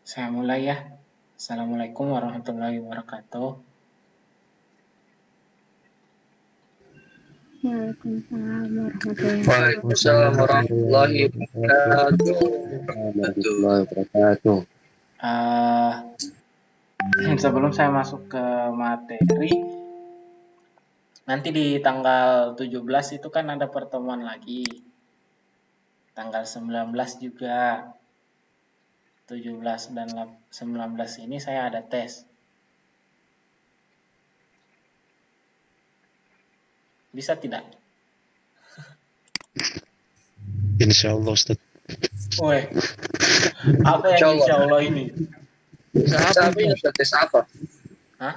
Saya mulai ya. Assalamualaikum warahmatullahi wabarakatuh. Waalaikumsalam warahmatullahi wabarakatuh. Sebelum saya masuk ke materi, nanti di tanggal 17 itu kan ada pertemuan lagi. Tanggal 19 juga. 17 dan 19 ini saya ada tes. Bisa tidak? Insya Allah Ustaz. Woi, apa yang insya Allah ini? Tapi Ustaz tes apa? Hah?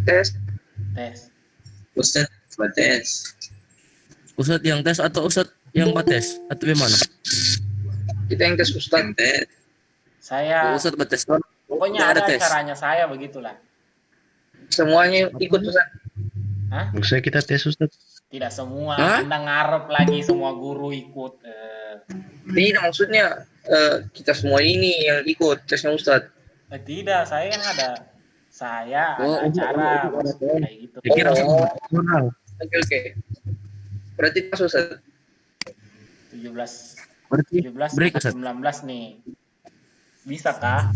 Tes. Ustaz, tes. Ustaz yang tes atau Ustaz yang bates atau gimana? Kita yang tes Ustaz. Saya Ustaz bates. pokoknya ada caranya saya begitulah. Semuanya ikut Ustaz. Hah? Maksudnya kita tes Ustaz. Tidak semua. Anda ngarep lagi semua guru ikut. Tidak, maksudnya kita semua ini yang ikut tesnya Ustaz. Tidak, saya yang ada. Saya ada acara kayak gitu. Oke. Berarti pas Ustaz. 17 19 nih. Bisa kah?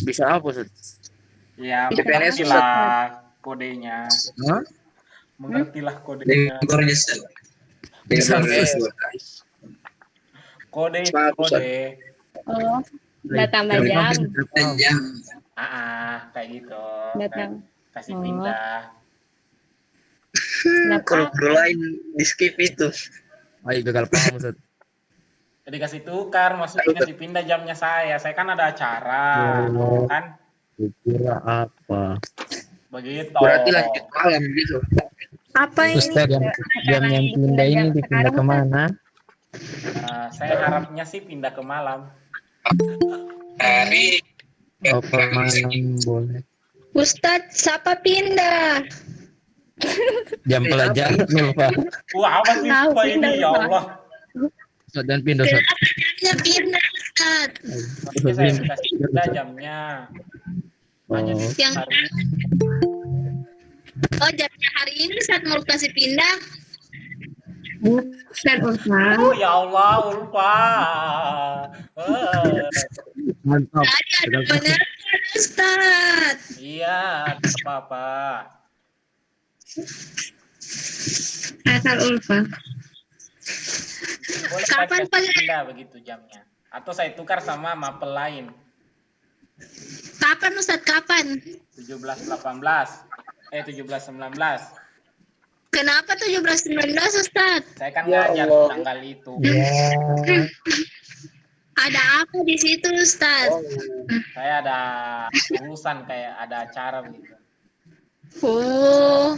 Bisa apa Ustaz? Ya, CPNS mengertilah kodenya. Mengertilah kodenya. Kode. Oh, udah tambah jam. Kayak gitu. Datang. Kasih pindah. Kalau lain di skip itu. Ayo gagal paham Ustaz. Jadi kasih tukar, maksudnya kasih pindah jamnya saya. Saya kan ada acara, kan? Kira apa? Begitu. Berarti lanjut malam gitu. Apa ini? Ustaz, jam yang pindah ini dipindah kemana? Saya harapnya sih pindah ke malam. Apa malam boleh? Ustadz, siapa pindah? Jam pelajaran lupa. Wah, apa sih Pak ini, ya Allah. Ustaz, dan pindah Ustaz. Kenapa pindah, Ustadz? Maksudnya saya kasih pindah jamnya. Hanya di Yang hari ini. jamnya hari ini saat mau kasih pindah. Bukan, Ustadz. Oh ya Allah, lupa. Mantap. Tadi ada benar, Ustadz. Iya, apa-apa. Asal Ulfa. Boleh Kapan kasih pindah begitu jamnya. Atau saya tukar sama mapel lain. Kapan, Ustadz? Kapan? 17-19. 17-19. Kenapa 17-19, Ustadz? Saya kan Ya ngajar Allah. tanggal itu. Ada apa di situ, Ustadz? Saya ada urusan kayak ada acara begitu. Oh,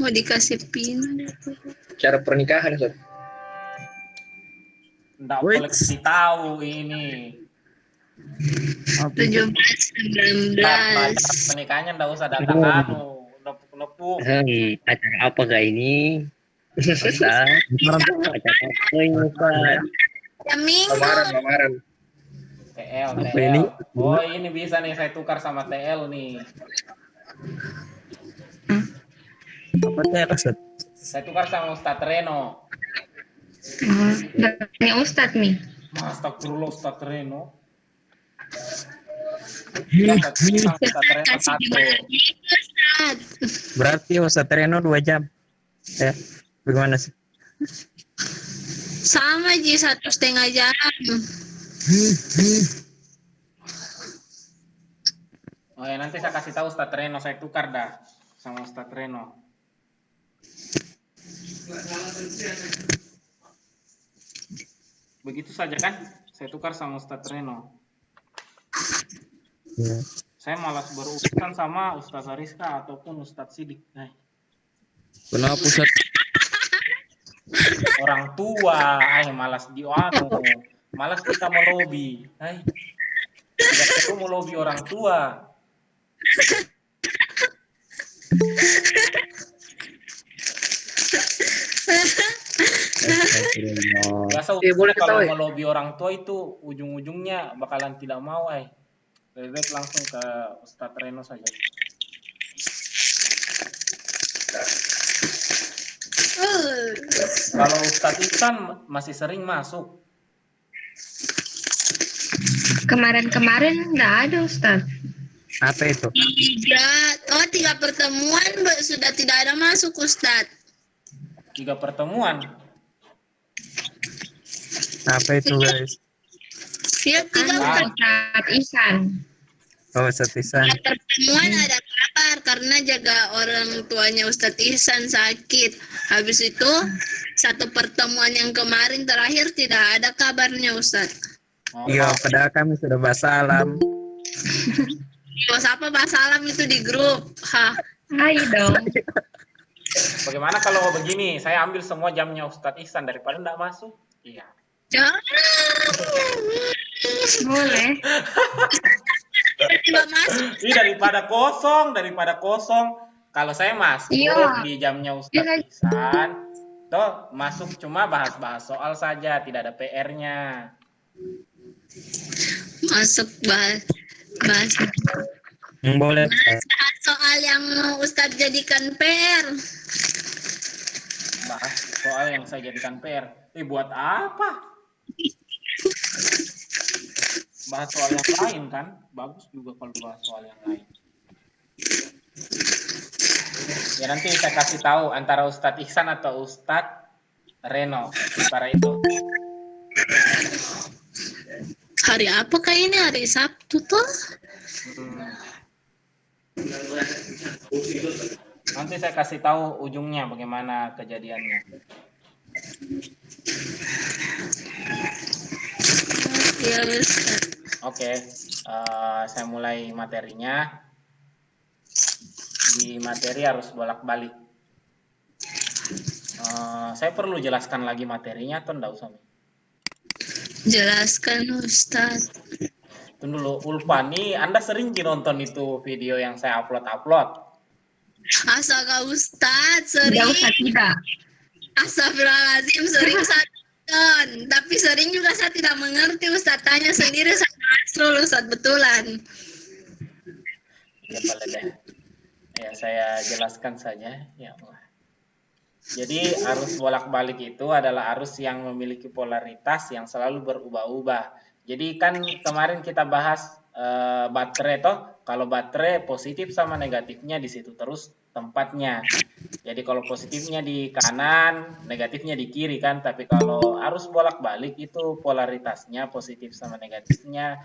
mau dikasih pindah. Cara pernikahan Ustaz. Nggak boleh kasih tahu ini. 17-19. Pernikahannya nggak usah datang nepuk-nepuk. Acara apa kah ini? Ustaz, acara apa ini Ustaz? Jam Minggu. Lamaran. TL. Apa ini? Oh, ini bisa nih saya tukar sama TL nih. Apa teh Ustaz? Saya tukar sama Ustadz Reno. Ini Ustadz nih. Astagfirullah Ustadz Reno. Ustadz Reno Kasih satu. gimana gitu, Ustadz? Berarti Ustaz Reno 2 jam. Ya, bagaimana sih? Sama Ji, 1,5 jam. Oh ya, nanti saya kasih tahu Ustadz Reno, saya tukar dah sama Ustadz Reno. Begitu saja kan? Saya tukar sama Ustadz Reno. Ya. Saya malas berurusan sama Ustadz Ariska ataupun Ustadz Sidik. Kenapa Ustaz? Orang tua, malas malas kita melobi. Tidak perlu melobi orang tua. Astagfirullah. Biasa boleh kalau ketahui. melobi orang tua itu ujung-ujungnya bakalan tidak mau, lebih baik langsung ke Ustadz Reno saja. Kalau Ustadz Ihsan masih sering masuk. Kemarin-kemarin nggak ada Ustaz. Apa itu? Tiga pertemuan sudah tidak ada masuk Ustaz. 3 pertemuan. Apa itu guys? Ya, tiga Ah. Ustaz Ihsan. Oh, setisan. Pertemuan ada kabar karena jaga orang tuanya Ustadz Ihsan sakit. Habis itu satu pertemuan yang kemarin terakhir tidak ada kabarnya Ustadz. Oh, Iya, padahal kami sudah basalam. Bos apa bahasa alam itu di grup? Hai dong. bagaimana kalau begini? Saya ambil semua jamnya Ustadz Ihsan daripada tidak masuk. Iya. Jangan. Boleh. Tiba masuk. Ini daripada kosong. Kalau saya masuk Iya. di jamnya Ustadz Ihsan, toh masuk cuma bahas-bahas soal saja, tidak ada PR-nya. Masuk bahas Boleh. soal yang mau Ustadz jadikan PR. Bahas soal yang saya jadikan PR. Buat apa? Bahas soal yang lain kan? Bagus juga kalau bahas soal yang lain. Ya nanti saya kasih tahu antara Ustadz Ihsan atau Ustadz Reno para itu. Hari apakah ini? Hari Sabtu tuh? Nanti saya kasih tahu ujungnya bagaimana kejadiannya. Ya Ustaz. Oke, saya mulai materinya. Di materi harus bolak-balik. Saya perlu jelaskan lagi materinya atau enggak usah? Jelaskan Ustaz. Tunggu dulu, Ulfa nih, Anda sering nonton itu video yang saya upload? Astaga Ustaz, sering. Tidak Ustaz, tidak. Astagfirullahaladzim, sering saya tonton. Tapi sering juga saya tidak mengerti Ustaz. Tanya sendiri sama Asrul Ustaz, betulan. Ya boleh deh. Ya saya jelaskan saja. Ya Allah. Jadi arus bolak-balik itu adalah arus yang memiliki polaritas yang selalu berubah-ubah. Jadi kan kemarin kita bahas baterai toh, kalau baterai positif sama negatifnya di situ terus tempatnya. Jadi kalau positifnya di kanan, negatifnya di kiri kan. Tapi kalau arus bolak-balik itu polaritasnya positif sama negatifnya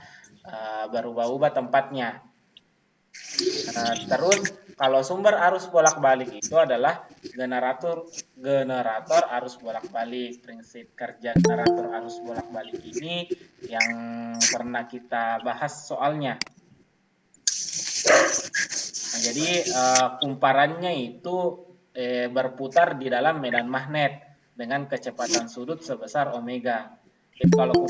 berubah-ubah tempatnya. Terus kalau sumber arus bolak-balik itu adalah generator arus bolak-balik. Prinsip kerja generator arus bolak-balik ini yang pernah kita bahas soalnya. Nah, jadi kumparannya itu berputar di dalam medan magnet dengan kecepatan sudut sebesar omega. Jadi kalau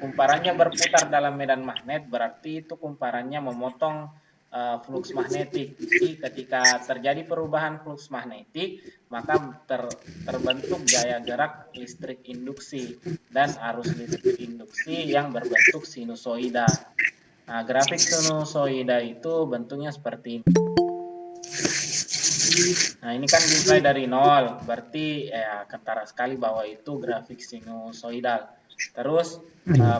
kumparannya berputar dalam medan magnet berarti itu kumparannya memotong flux magnetik. Jadi ketika terjadi perubahan flux magnetik, maka terbentuk gaya gerak listrik induksi dan arus listrik induksi yang berbentuk sinusoida. Nah, grafik sinusoida itu bentuknya seperti ini. Nah, ini kan dimulai dari 0, berarti kentara sekali bahwa itu grafik sinusoidal. Terus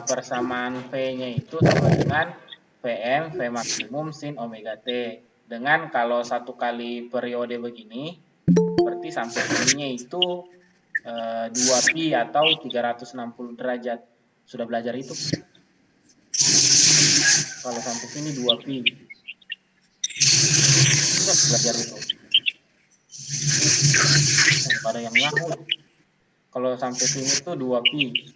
persamaan V-nya itu sama dengan Vm, V maksimum sin omega T. Dengan kalau satu kali periode begini, berarti sampai sininya itu 2pi atau 360 derajat. Sudah belajar itu? Kalau sampai sini 2pi. Sudah belajar itu. Pada yang nyahut. Kalau sampai sini tuh 2pi.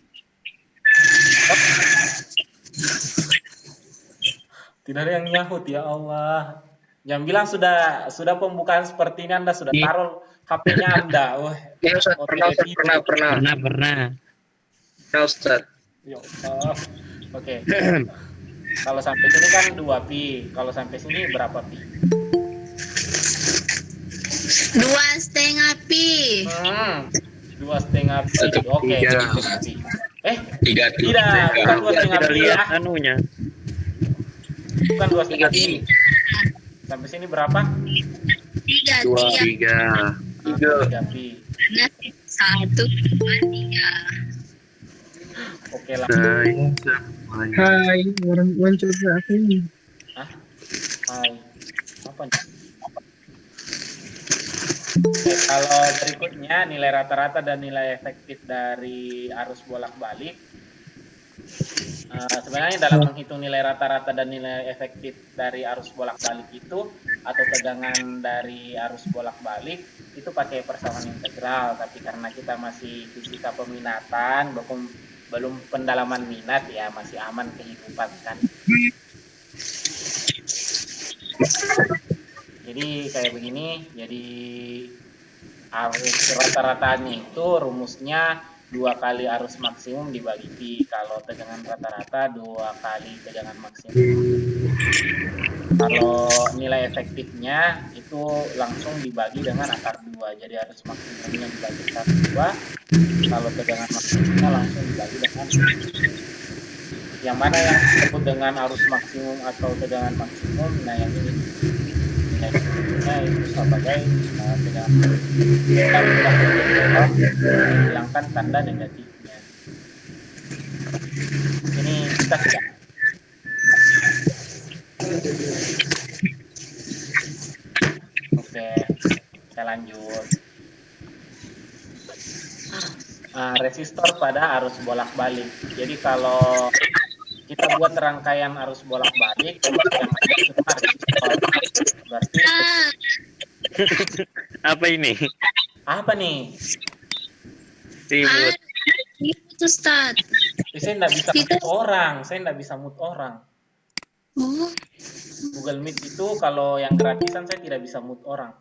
Tidak ada yang nyahut, ya Allah. Jangan bilang sudah pembukaan seperti ini Anda sudah taruh HP-nya Anda. Wah. Ya Ustaz, pernah. Nah Ustaz. Ya Allah. Oke. Kalau sampai sini kan 2pi. Kalau sampai sini berapa pi? 2,5 pi. 2,5 pi. Satu Oke, tiga. 3 pi. 3 Tidak, bukan 2,5 Tidak pi lihat ya. anunya. Bukan 2,5 pi. Sampai sini berapa? 3, 3. 3 pi. Karena 1, 2, 3. Oke lah. Hai, orang coba aku ini. Hai. Apa nih? Oke, kalau berikutnya nilai rata-rata dan nilai efektif dari arus bolak-balik. Sebenarnya dalam menghitung nilai rata-rata dan nilai efektif dari arus bolak-balik itu atau tegangan dari arus bolak-balik itu pakai persamaan integral, tapi karena kita masih fisika peminatan, belum pendalaman minat ya, masih aman kehidupan kan. Jadi kayak begini, jadi arus rata-ratanya itu rumusnya 2 kali arus maksimum dibagi pi. Kalau tegangan rata-rata 2 kali tegangan maksimum. Kalau nilai efektifnya itu langsung dibagi dengan akar 2. Jadi arus maksimumnya dibagi akar 2. Kalau tegangan maksimumnya langsung dibagi dengan yang mana yang disebut dengan arus maksimum atau tegangan maksimum. Nah yang ini efektifnya itu sebagai tegangan hilangkan tanda negatifnya. Ini kita tidak. Oke, kita lanjut. Resistor pada arus bolak-balik. Jadi kalau kita buat rangkaian arus bolak-balik, yang ada cuma resistor. Berarti Apa ini? apa nih? Ribut. Itu Ustaz. Saya nggak bisa mute orang. Saya nggak bisa mute orang. Oh, Google Meet itu kalau yang gratisan saya tidak bisa mute orang.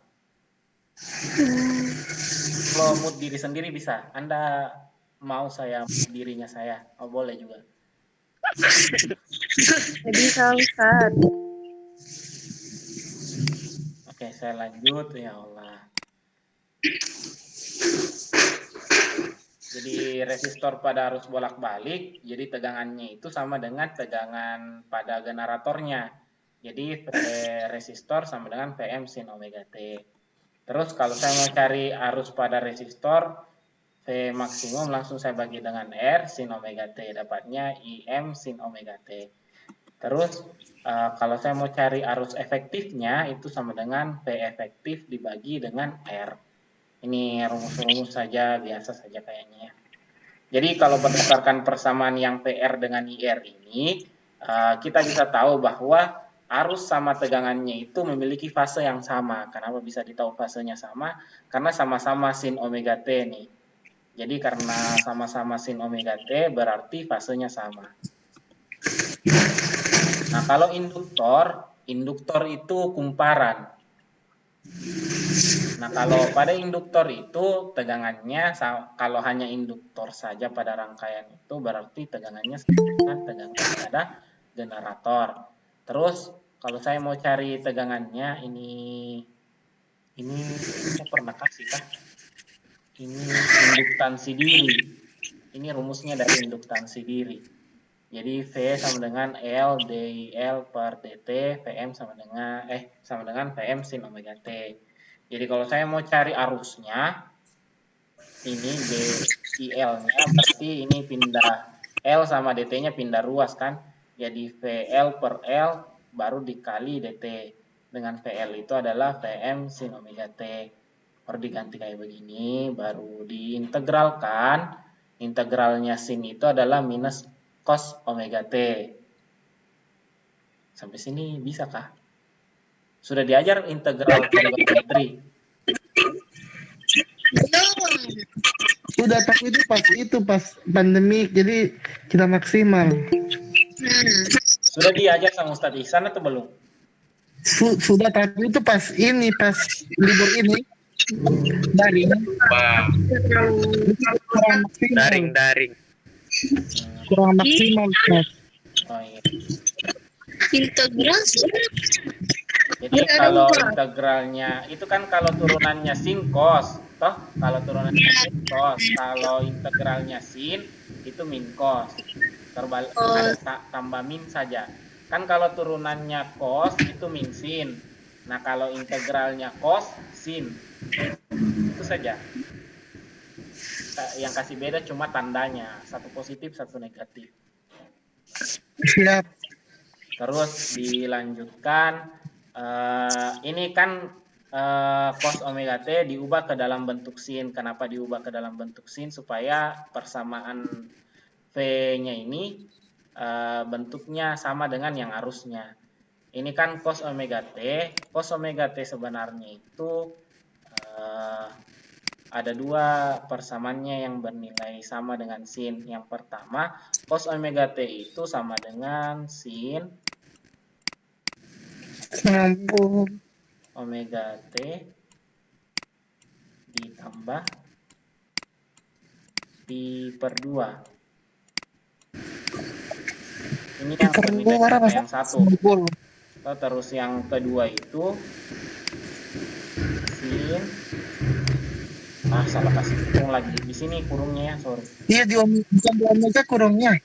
Kalau mute diri sendiri bisa. Anda mau saya mute dirinya saya? Oh, boleh juga. Jadi Ustaz. Oke, saya lanjut. Ya Allah. Jadi resistor pada arus bolak-balik, jadi tegangannya itu sama dengan tegangan pada generatornya. Jadi V resistor sama dengan Vm sin omega T. Terus kalau saya mau cari arus pada resistor, V maksimum langsung saya bagi dengan R sin omega T. Dapatnya Im sin omega T. Terus kalau saya mau cari arus efektifnya, itu sama dengan V efektif dibagi dengan R. Ini rumus-rumus saja, biasa saja kayaknya ya. Jadi kalau berdasarkan persamaan yang PR dengan IR ini, kita bisa tahu bahwa arus sama tegangannya itu memiliki fase yang sama. Kenapa bisa ditahu fasenya sama? Karena sama-sama sin omega T nih. Jadi karena sama-sama sin omega T berarti fasenya sama. Nah kalau induktor itu kumparan. Nah, kalau pada induktor itu tegangannya, kalau hanya induktor saja pada rangkaian itu berarti tegangannya sama dengan tegangan pada generator. Terus, kalau saya mau cari tegangannya, ini saya pernah kasih kan? Ini induktansi diri. Ini rumusnya dari induktansi diri. Jadi V sama dengan L DIL per DT, Vm sama dengan Vm sin omega T. Jadi kalau saya mau cari arusnya, ini DIL-nya berarti ini pindah L sama DT-nya pindah ruas kan. Jadi VL per L baru dikali DT. Dengan VL itu adalah Vm sin omega T. Baru diganti kayak begini, baru diintegralkan. Integralnya sin itu adalah minus cos omega T. Sampai sini bisa kah? Sudah diajar integral trigonometri? Sudah, tapi itu pas pandemi, jadi kita maksimal. Sudah diajar sama Ustadz Ihsan atau belum? Sudah, tapi itu pas libur ini daring. Daring. Kurang maksimal, Mas. Oh iya. integral. Jadi kalau integralnya itu kan kalau turunannya sin cos. toh. Kalau turunannya sin cos, kalau integralnya sin itu min cos. Terbalik ada tambah min saja. Kan kalau turunannya cos itu min sin. Nah, kalau integralnya cos sin. Itu saja. Yang kasih beda cuma tandanya, satu positif, satu negatif. Siap. Terus dilanjutkan, ini kan cos omega t diubah ke dalam bentuk sin. Kenapa diubah ke dalam bentuk sin? Supaya persamaan V-nya ini bentuknya sama dengan yang arusnya. Ini kan cos omega t. Cos omega t sebenarnya itu ada dua persamaannya yang bernilai sama dengan sin. Yang pertama, cos omega t itu sama dengan sin omega t ditambah pi per 2. Ini yang bernilai sama yang satu. Terus yang kedua itu sin, salah kasih kurung lagi. Di sini kurungnya ya, sorry. Iya, bukan di omega kurungnya.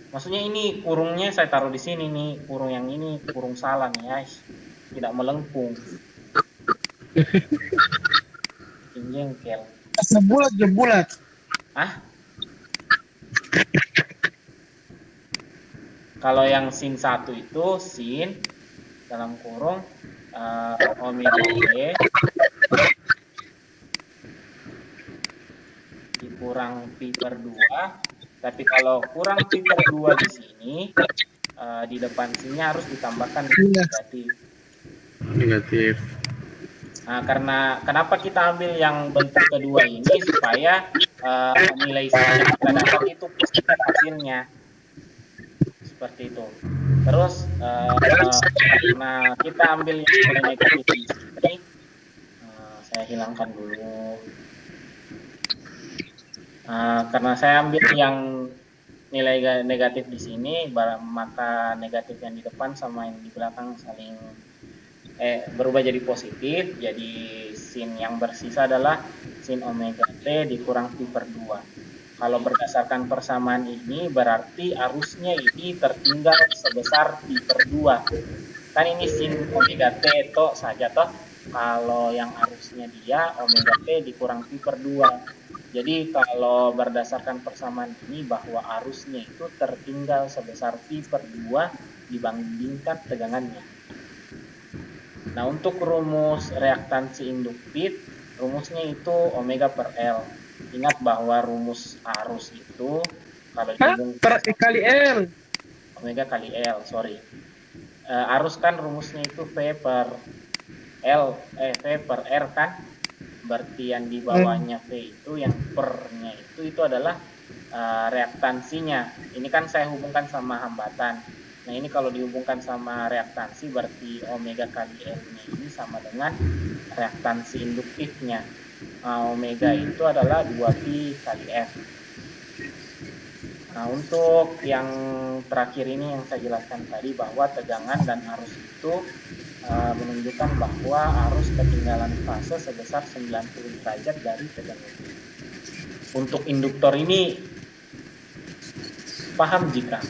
Maksudnya ini kurungnya saya taruh di sini nih, kurung yang ini kurung salah nih guys, tidak melengkung. Jengkel. Bulat. Kalau yang sin 1 itu sin dalam kurung omega t dikurang pi per 2. Tapi kalau kurang pi per 2 di sini, di depan sinnya harus ditambahkan negatif. Nah, karena kenapa kita ambil yang bentuk kedua ini supaya nilai sinnya kita dapat itu positif hasilnya. Seperti itu. Terus karena kita ambil yang negatif di sini, saya hilangkan dulu. Karena saya ambil yang nilai negatif di sini, maka negatif yang di depan sama yang di belakang saling berubah jadi positif. Jadi sin yang bersisa adalah sin omega t dikurang pi per 2. Kalau berdasarkan persamaan ini berarti arusnya ini tertinggal sebesar pi per 2. Kan ini sin omega t toh saja toh. Kalau yang arusnya dia omega t dikurang pi per 2. Jadi kalau berdasarkan persamaan ini bahwa arusnya itu tertinggal sebesar pi per 2 dibandingkan tegangannya. Nah, untuk rumus reaktansi induktif, rumusnya itu omega per L. Ingat bahwa rumus arus itu kalau dihubungkan kali L. Omega kali L, sorry. Arus kan rumusnya itu V per L, V per R kan? Berarti yang di bawahnya V itu, yang pernya itu adalah reaktansinya. Ini kan saya hubungkan sama hambatan. Nah, ini kalau dihubungkan sama reaktansi berarti omega kali L-nya ini sama dengan reaktansi induktifnya. Omega itu adalah 2pi kali F. Nah, untuk yang terakhir ini yang saya jelaskan tadi bahwa tegangan dan arus itu menunjukkan bahwa arus ketinggalan fase sebesar 90 derajat dari tegangan. Untuk induktor ini paham jika?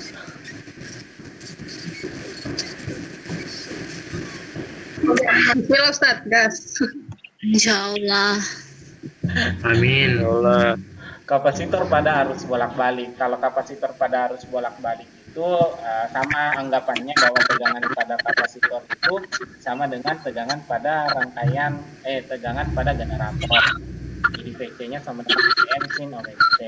Alhamdulillah Ustaz, gas. Insya Allah. Amin. Allah. Kapasitor pada arus bolak-balik. Kalau kapasitor pada arus bolak-balik itu sama anggapannya bahwa tegangan pada kapasitor itu sama dengan tegangan pada rangkaian tegangan pada generator. Jadi VC-nya sama dengan Vm sin omega t.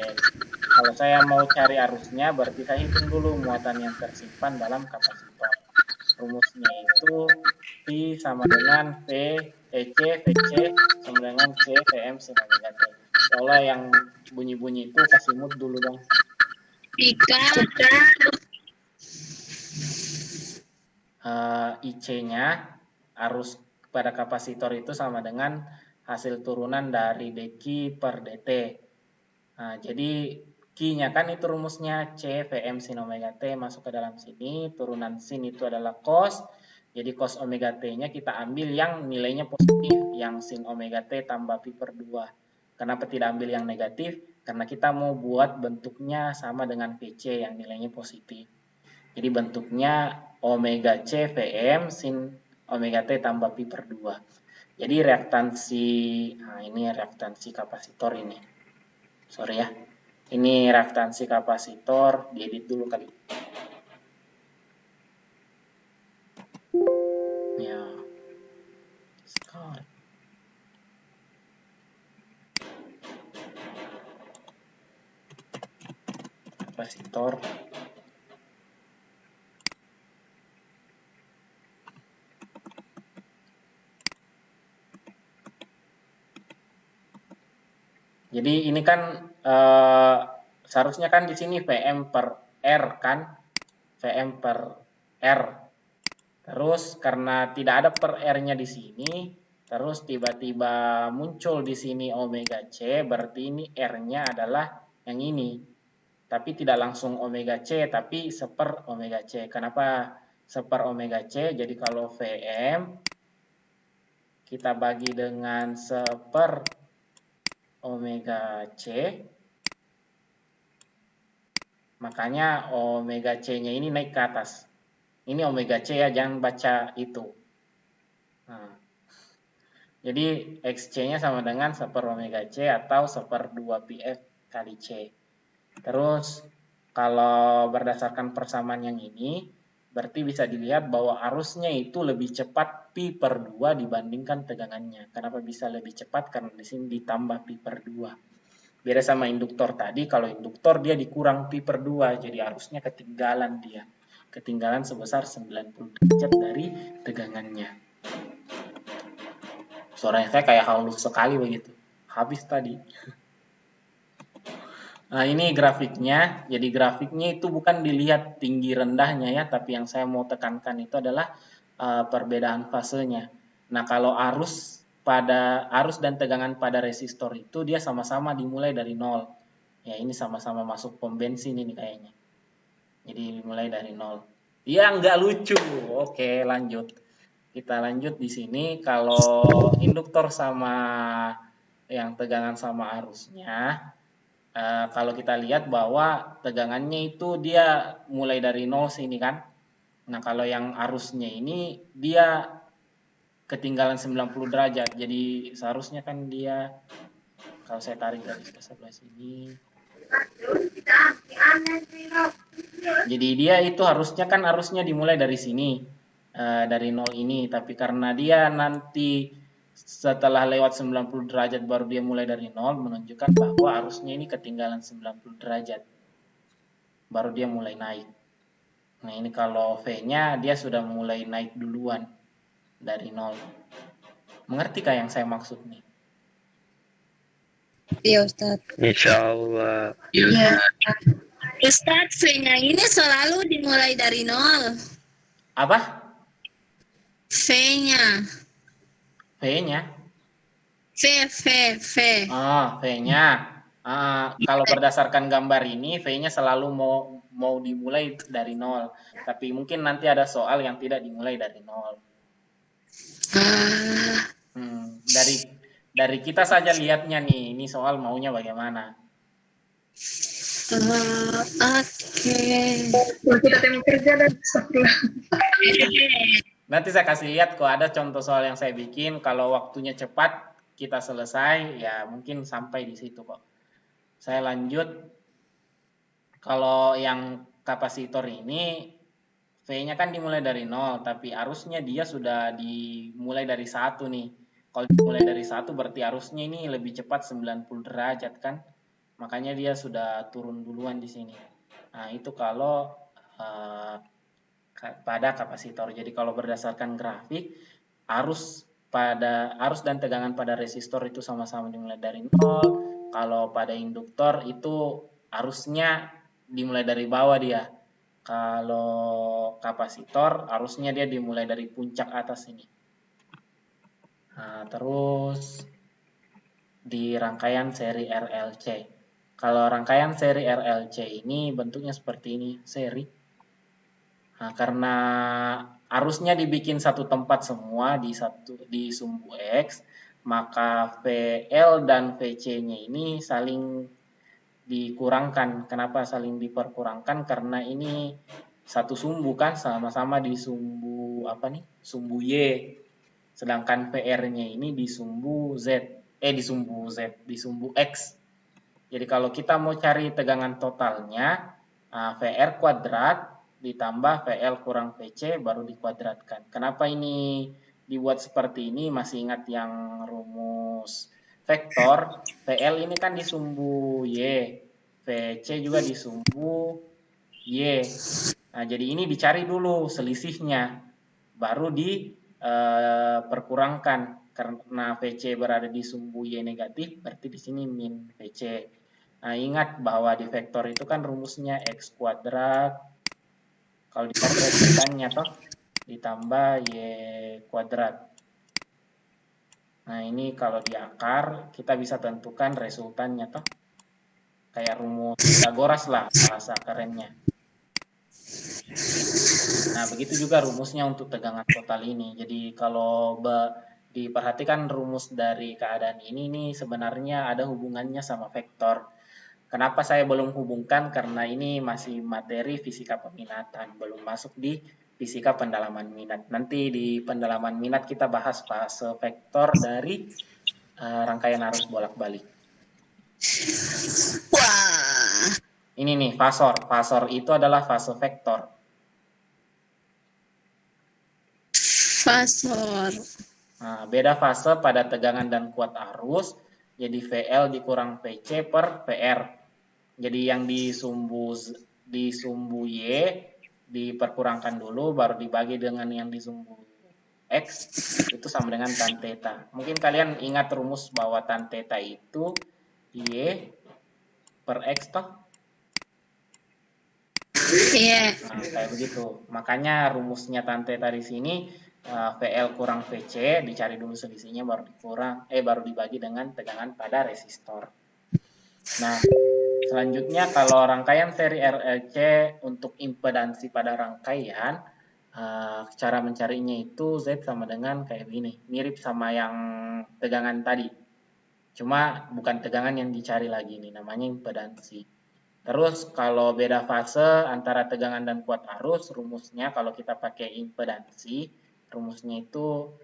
Kalau saya mau cari arusnya berarti saya hitung dulu muatan yang tersimpan dalam kapasitor. Rumusnya itu P sama dengan C VC sama dengan C Vm sin omega t. Soalnya yang bunyi-bunyi itu kasih mood dulu dong. IC-nya arus pada kapasitor itu sama dengan hasil turunan dari dq per dt. Nah, jadi Q-nya kan itu rumusnya C Vm sin omega t masuk ke dalam sini. Turunan sin itu adalah cos. Jadi cos omega T-nya kita ambil yang nilainya positif, yang sin omega T tambah pi per 2. Kenapa tidak ambil yang negatif? Karena kita mau buat bentuknya sama dengan VC yang nilainya positif. Jadi bentuknya omega C Vm sin omega T tambah pi per 2. Jadi reaktansi, nah ini reaktansi kapasitor ini. Sorry ya. Ini reaktansi kapasitor, diedit dulu kali. Ya. Sekali. Kapasitor. Jadi ini kan seharusnya kan di sini Vm per R kan, Vm per R. Terus karena tidak ada per R-nya di sini, terus tiba-tiba muncul di sini omega C, berarti ini R-nya adalah yang ini. Tapi tidak langsung omega C, tapi seper omega C. Kenapa seper omega C? Jadi kalau Vm kita bagi dengan seper omega C, makanya omega C-nya ini naik ke atas. Ini omega C ya, jangan baca itu. Nah, jadi XC-nya sama dengan seper omega C atau seper 2πf kali C. Terus kalau berdasarkan persamaan yang ini, berarti bisa dilihat bahwa arusnya itu lebih cepat pi per 2 dibandingkan tegangannya. Kenapa bisa lebih cepat? Karena di sini ditambah pi per 2. Beda sama induktor tadi, kalau induktor dia dikurang pi per 2, jadi arusnya ketinggalan dia. Ketinggalan sebesar 90 derajat dari tegangannya. Suaranya saya kayak halus sekali begitu. Habis tadi. Nah, ini grafiknya. Jadi grafiknya itu bukan dilihat tinggi rendahnya ya, tapi yang saya mau tekankan itu adalah perbedaan fasenya. Nah, kalau arus dan tegangan pada resistor itu dia sama-sama dimulai dari 0. Ya, ini sama-sama masuk pom bensin ini kayaknya. Jadi dimulai dari 0. Ya, nggak lucu. Oke, lanjut. Kita lanjut di sini. Kalau induktor sama yang tegangan sama arusnya, kalau kita lihat bahwa tegangannya itu dia mulai dari 0 sini kan. Nah, kalau yang arusnya ini dia ketinggalan 90 derajat. Jadi seharusnya kan dia, kalau saya tarik garis ke sebelah sini, jadi dia itu harusnya dimulai dari sini, dari 0 ini. Tapi karena dia nanti setelah lewat 90 derajat baru dia mulai dari 0, menunjukkan bahwa arusnya ini ketinggalan 90 derajat. Baru dia mulai naik. Nah, ini kalau V-nya dia sudah mulai naik duluan dari 0. Mengertikah yang saya maksud nih? Iya, Ustaz. Insya Allah. Iya. Ustaz, V-nya ini selalu dimulai dari 0. Apa? V-nya. V-nya? V. Oh, V-nya. Kalau berdasarkan gambar ini, V-nya selalu mau dimulai dari 0. Tapi mungkin nanti ada soal yang tidak dimulai dari 0. Dari kita saja lihatnya nih, ini soal maunya bagaimana. Oke. Kita temu kerja dan Nanti saya kasih lihat kok ada contoh soal yang saya bikin. Kalau waktunya cepat, kita selesai, ya mungkin sampai di situ kok. Saya lanjut. Kalau yang kapasitor ini, V-nya kan dimulai dari 0, tapi arusnya dia sudah dimulai dari 1 nih. Kalau dimulai dari 1 berarti arusnya ini lebih cepat 90 derajat kan. Makanya dia sudah turun duluan di sini. Nah, itu kalau pada kapasitor. Jadi kalau berdasarkan grafik, arus dan tegangan pada resistor itu sama-sama dimulai dari 0. Kalau pada induktor itu arusnya dimulai dari bawah dia. Kalau kapasitor arusnya dia dimulai dari puncak atas ini. Nah, terus di rangkaian seri RLC. Kalau rangkaian seri RLC ini bentuknya seperti ini, seri. Nah, karena arusnya dibikin satu tempat semua di sumbu X, maka VL dan VC-nya ini saling dikurangkan. Kenapa saling diperkurangkan? Karena ini satu sumbu kan, sama-sama di sumbu sumbu Y. Sedangkan VR-nya ini di sumbu di sumbu X. Jadi kalau kita mau cari tegangan totalnya, VR kuadrat ditambah VL kurang VC baru dikuadratkan. Kenapa ini dibuat seperti ini? Masih ingat yang rumus vektor? VL ini kan di sumbu Y, VC juga di sumbu Y. Nah, jadi ini dicari dulu selisihnya, baru perkurangkan. Karena VC berada di sumbu Y negatif, berarti di sini min VC. Nah, ingat bahwa di vektor itu kan rumusnya X kuadrat, kalau dikuadratkannya toh, ditambah Y kuadrat. Nah, ini kalau di akar, kita bisa tentukan resultannya toh. Kayak rumus Pythagoras lah, bahasa kerennya. Nah, begitu juga rumusnya untuk tegangan total ini. Jadi, kalau diperhatikan rumus dari keadaan ini sebenarnya ada hubungannya sama vektor. Kenapa saya belum hubungkan? Karena ini masih materi fisika peminatan, belum masuk di fisika pendalaman minat. Nanti di pendalaman minat kita bahas fase vektor dari rangkaian arus bolak-balik. Wah. Ini nih fasor. Fasor itu adalah fase vektor. Fasor. Nah, beda fase pada tegangan dan kuat arus. Jadi VL dikurang VC per VR. Jadi yang di sumbu Y diperkurangkan dulu, baru dibagi dengan yang di sumbu X, itu sama dengan tan theta. Mungkin kalian ingat rumus bahwa tan theta itu Y per X toh? Iya. Nah, kayak begitu. Makanya rumusnya tan theta di sini VL kurang VC, dicari dulu selisihnya baru dibagi dengan tegangan pada resistor. Nah, selanjutnya kalau rangkaian seri RLC untuk impedansi pada rangkaian, cara mencarinya itu Z sama dengan kayak begini, mirip sama yang tegangan tadi. Cuma bukan tegangan yang dicari lagi nih, namanya impedansi. Terus kalau beda fase antara tegangan dan kuat arus, rumusnya kalau kita pakai impedansi, rumusnya itu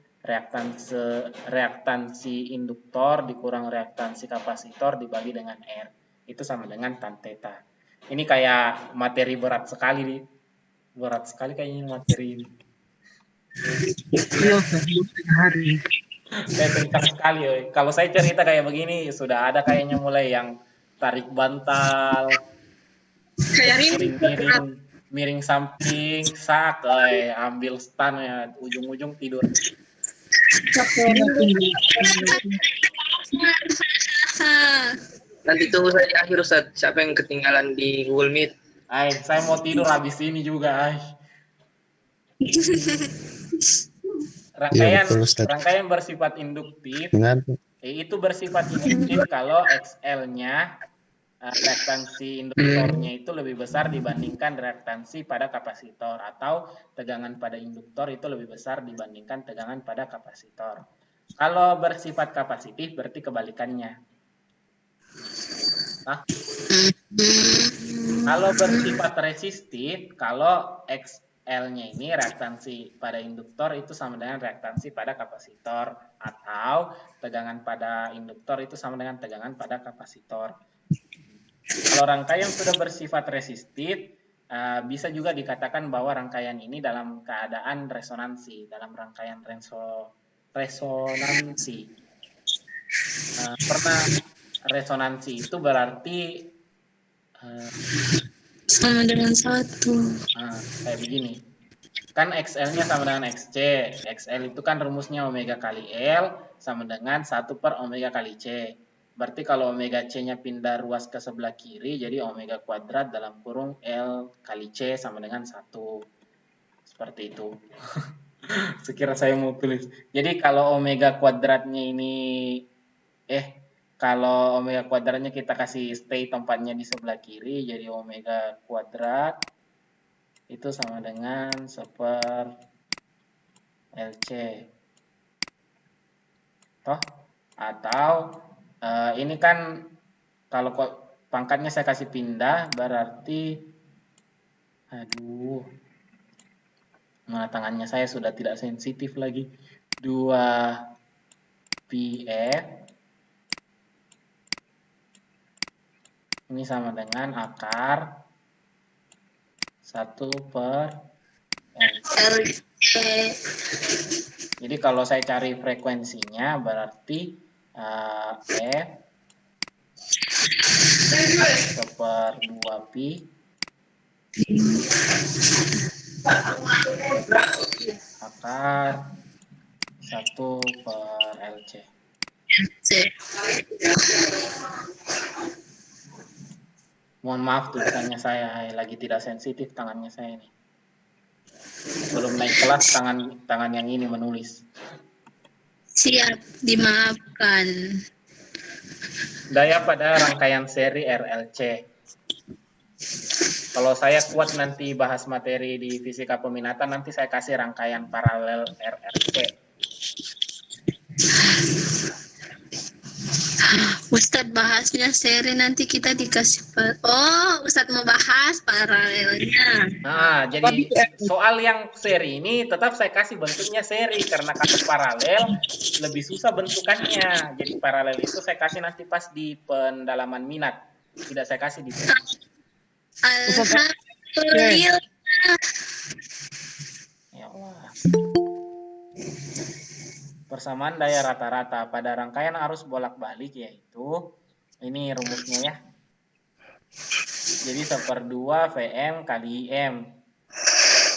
reaktansi induktor dikurang reaktansi kapasitor dibagi dengan R. Itu sama dengan tan theta. Ini kayak materi berat sekali. Berat sekali kayaknya materi ini. Iya, hari. Kayak kencang sekali. Kalau saya cerita kayak begini, sudah ada kayaknya mulai yang tarik bantal, Kayak ini. miring samping, ambil stand ya, ujung-ujung tidur. Nanti tunggu saya di akhir Ustaz, siapa yang ketinggalan di Google Meet. Saya mau tidur habis ini juga. Rangkaian bersifat induktif. Itu bersifat induktif kalau XL-nya reaktansi induktornya itu lebih besar dibandingkan reaktansi pada kapasitor, atau tegangan pada induktor itu lebih besar dibandingkan tegangan pada kapasitor. Kalau bersifat kapasitif berarti kebalikannya. Nah, kalau bersifat resistif, kalau XL-nya ini reaktansi pada induktor itu sama dengan reaktansi pada kapasitor, atau tegangan pada induktor itu sama dengan tegangan pada kapasitor. Kalau rangkaian sudah bersifat resistif, bisa juga dikatakan bahwa rangkaian ini dalam keadaan resonansi, dalam rangkaian resonansi. Pernah resonansi itu berarti sama dengan 1. Kayak begini. Kan XL-nya sama dengan XC. XL itu kan rumusnya omega kali L sama dengan 1 per omega kali C. Berarti kalau omega C-nya pindah ruas ke sebelah kiri, jadi omega kuadrat dalam kurung L kali C sama dengan 1. Seperti itu. Sekira saya mau tulis. Jadi kalau omega kuadratnya ini, kalau omega kuadratnya kita kasih stay tempatnya di sebelah kiri, jadi omega kuadrat itu sama dengan 1/, LC. Toh? Atau ini kan kalau kok pangkatnya saya kasih pindah berarti mana tangannya saya sudah tidak sensitif lagi. 2PF ini sama dengan akar 1/LC. Jadi kalau saya cari frekuensinya berarti F 1/2pi akar 1/LC. Mohon maaf tulisannya saya lagi tidak sensitif tangannya saya ini. Belum naik kelas tangan yang ini menulis. Siap, dimaafkan. Daya pada rangkaian seri RLC. Kalau saya kuat nanti bahas materi di fisika peminatan, nanti saya kasih rangkaian paralel RLC. Ustadz bahasnya seri nanti kita dikasih. Ustadz mau bahas paralelnya. Nah, jadi soal yang seri ini tetap saya kasih bentuknya seri karena kalau paralel lebih susah bentukannya. Jadi paralel itu saya kasih nanti pas di pendalaman minat. Tidak saya kasih di sini. Alhamdulillah. Ya Allah. Persamaan daya rata-rata pada rangkaian arus bolak-balik yaitu ini rumusnya ya. Jadi 1/2 VM kali IM.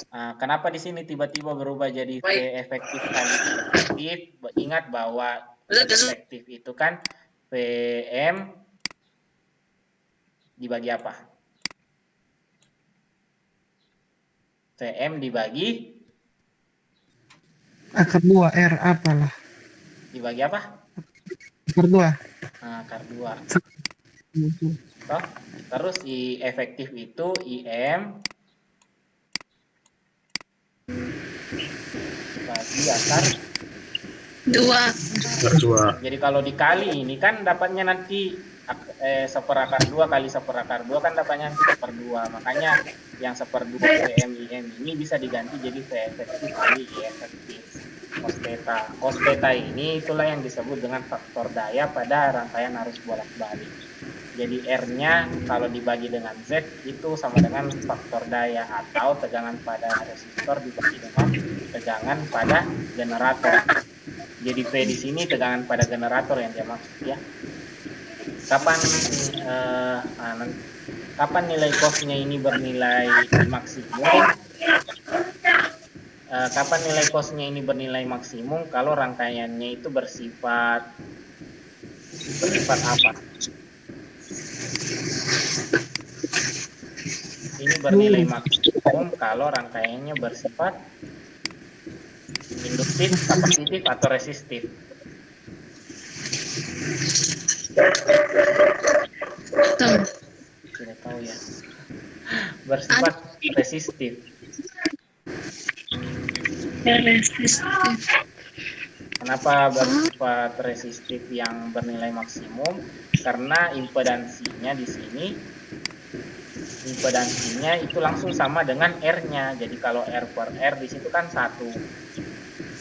Nah, kenapa di sini tiba-tiba berubah jadi V efektif kali efektif? Ingat bahwa efektif itu kan VM dibagi apa? VM dibagi Akar 2 R apalah. dibagi apa? Akar 2. Nah, akar 2. Toh? Terus I efektif itu IM bagi akar 2. Jadi kalau dikali ini kan dapatnya nanti 1/2 kali 1/2 kan dapatnya nanti 1/2. Makanya yang 1/2 VM IM ini bisa diganti jadi V efektif kali I efektif cos theta. Cos theta ini itulah yang disebut dengan faktor daya pada rangkaian arus bolak-balik. Jadi R-nya kalau dibagi dengan Z itu sama dengan faktor daya atau tegangan pada resistor dibagi dengan tegangan pada generator. Jadi V di sini tegangan pada generator yang dia maksud ya. Kapan nilai cosnya ini bernilai maksimum? Kapan nilai cosnya ini bernilai maksimum? Kalau rangkaiannya itu bersifat apa? Ini bernilai maksimum kalau rangkaiannya bersifat induktif, kapasitif, atau resistif. Tidak tahu ya. Bersifat resistif. Kenapa bersifat resistif yang bernilai maksimum? Karena impedansinya di sini, impedansinya itu langsung sama dengan R-nya. Jadi kalau R/R di situ kan 1.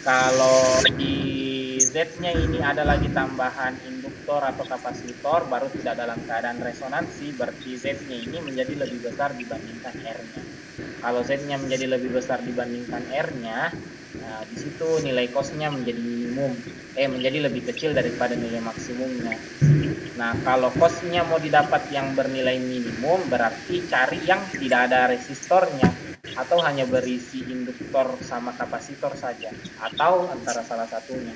Kalau di Z-nya ini ada lagi tambahan induktor atau kapasitor, baru tidak dalam keadaan resonansi, berarti Z-nya ini menjadi lebih besar dibandingkan R-nya. Kalau Z-nya menjadi lebih besar dibandingkan R-nya, nah, di situ nilai cos-nya menjadi minimum, menjadi lebih kecil daripada nilai maksimumnya. Nah, kalau cos-nya mau didapat yang bernilai minimum, berarti cari yang tidak ada resistornya, atau hanya berisi induktor sama kapasitor saja, atau antara salah satunya.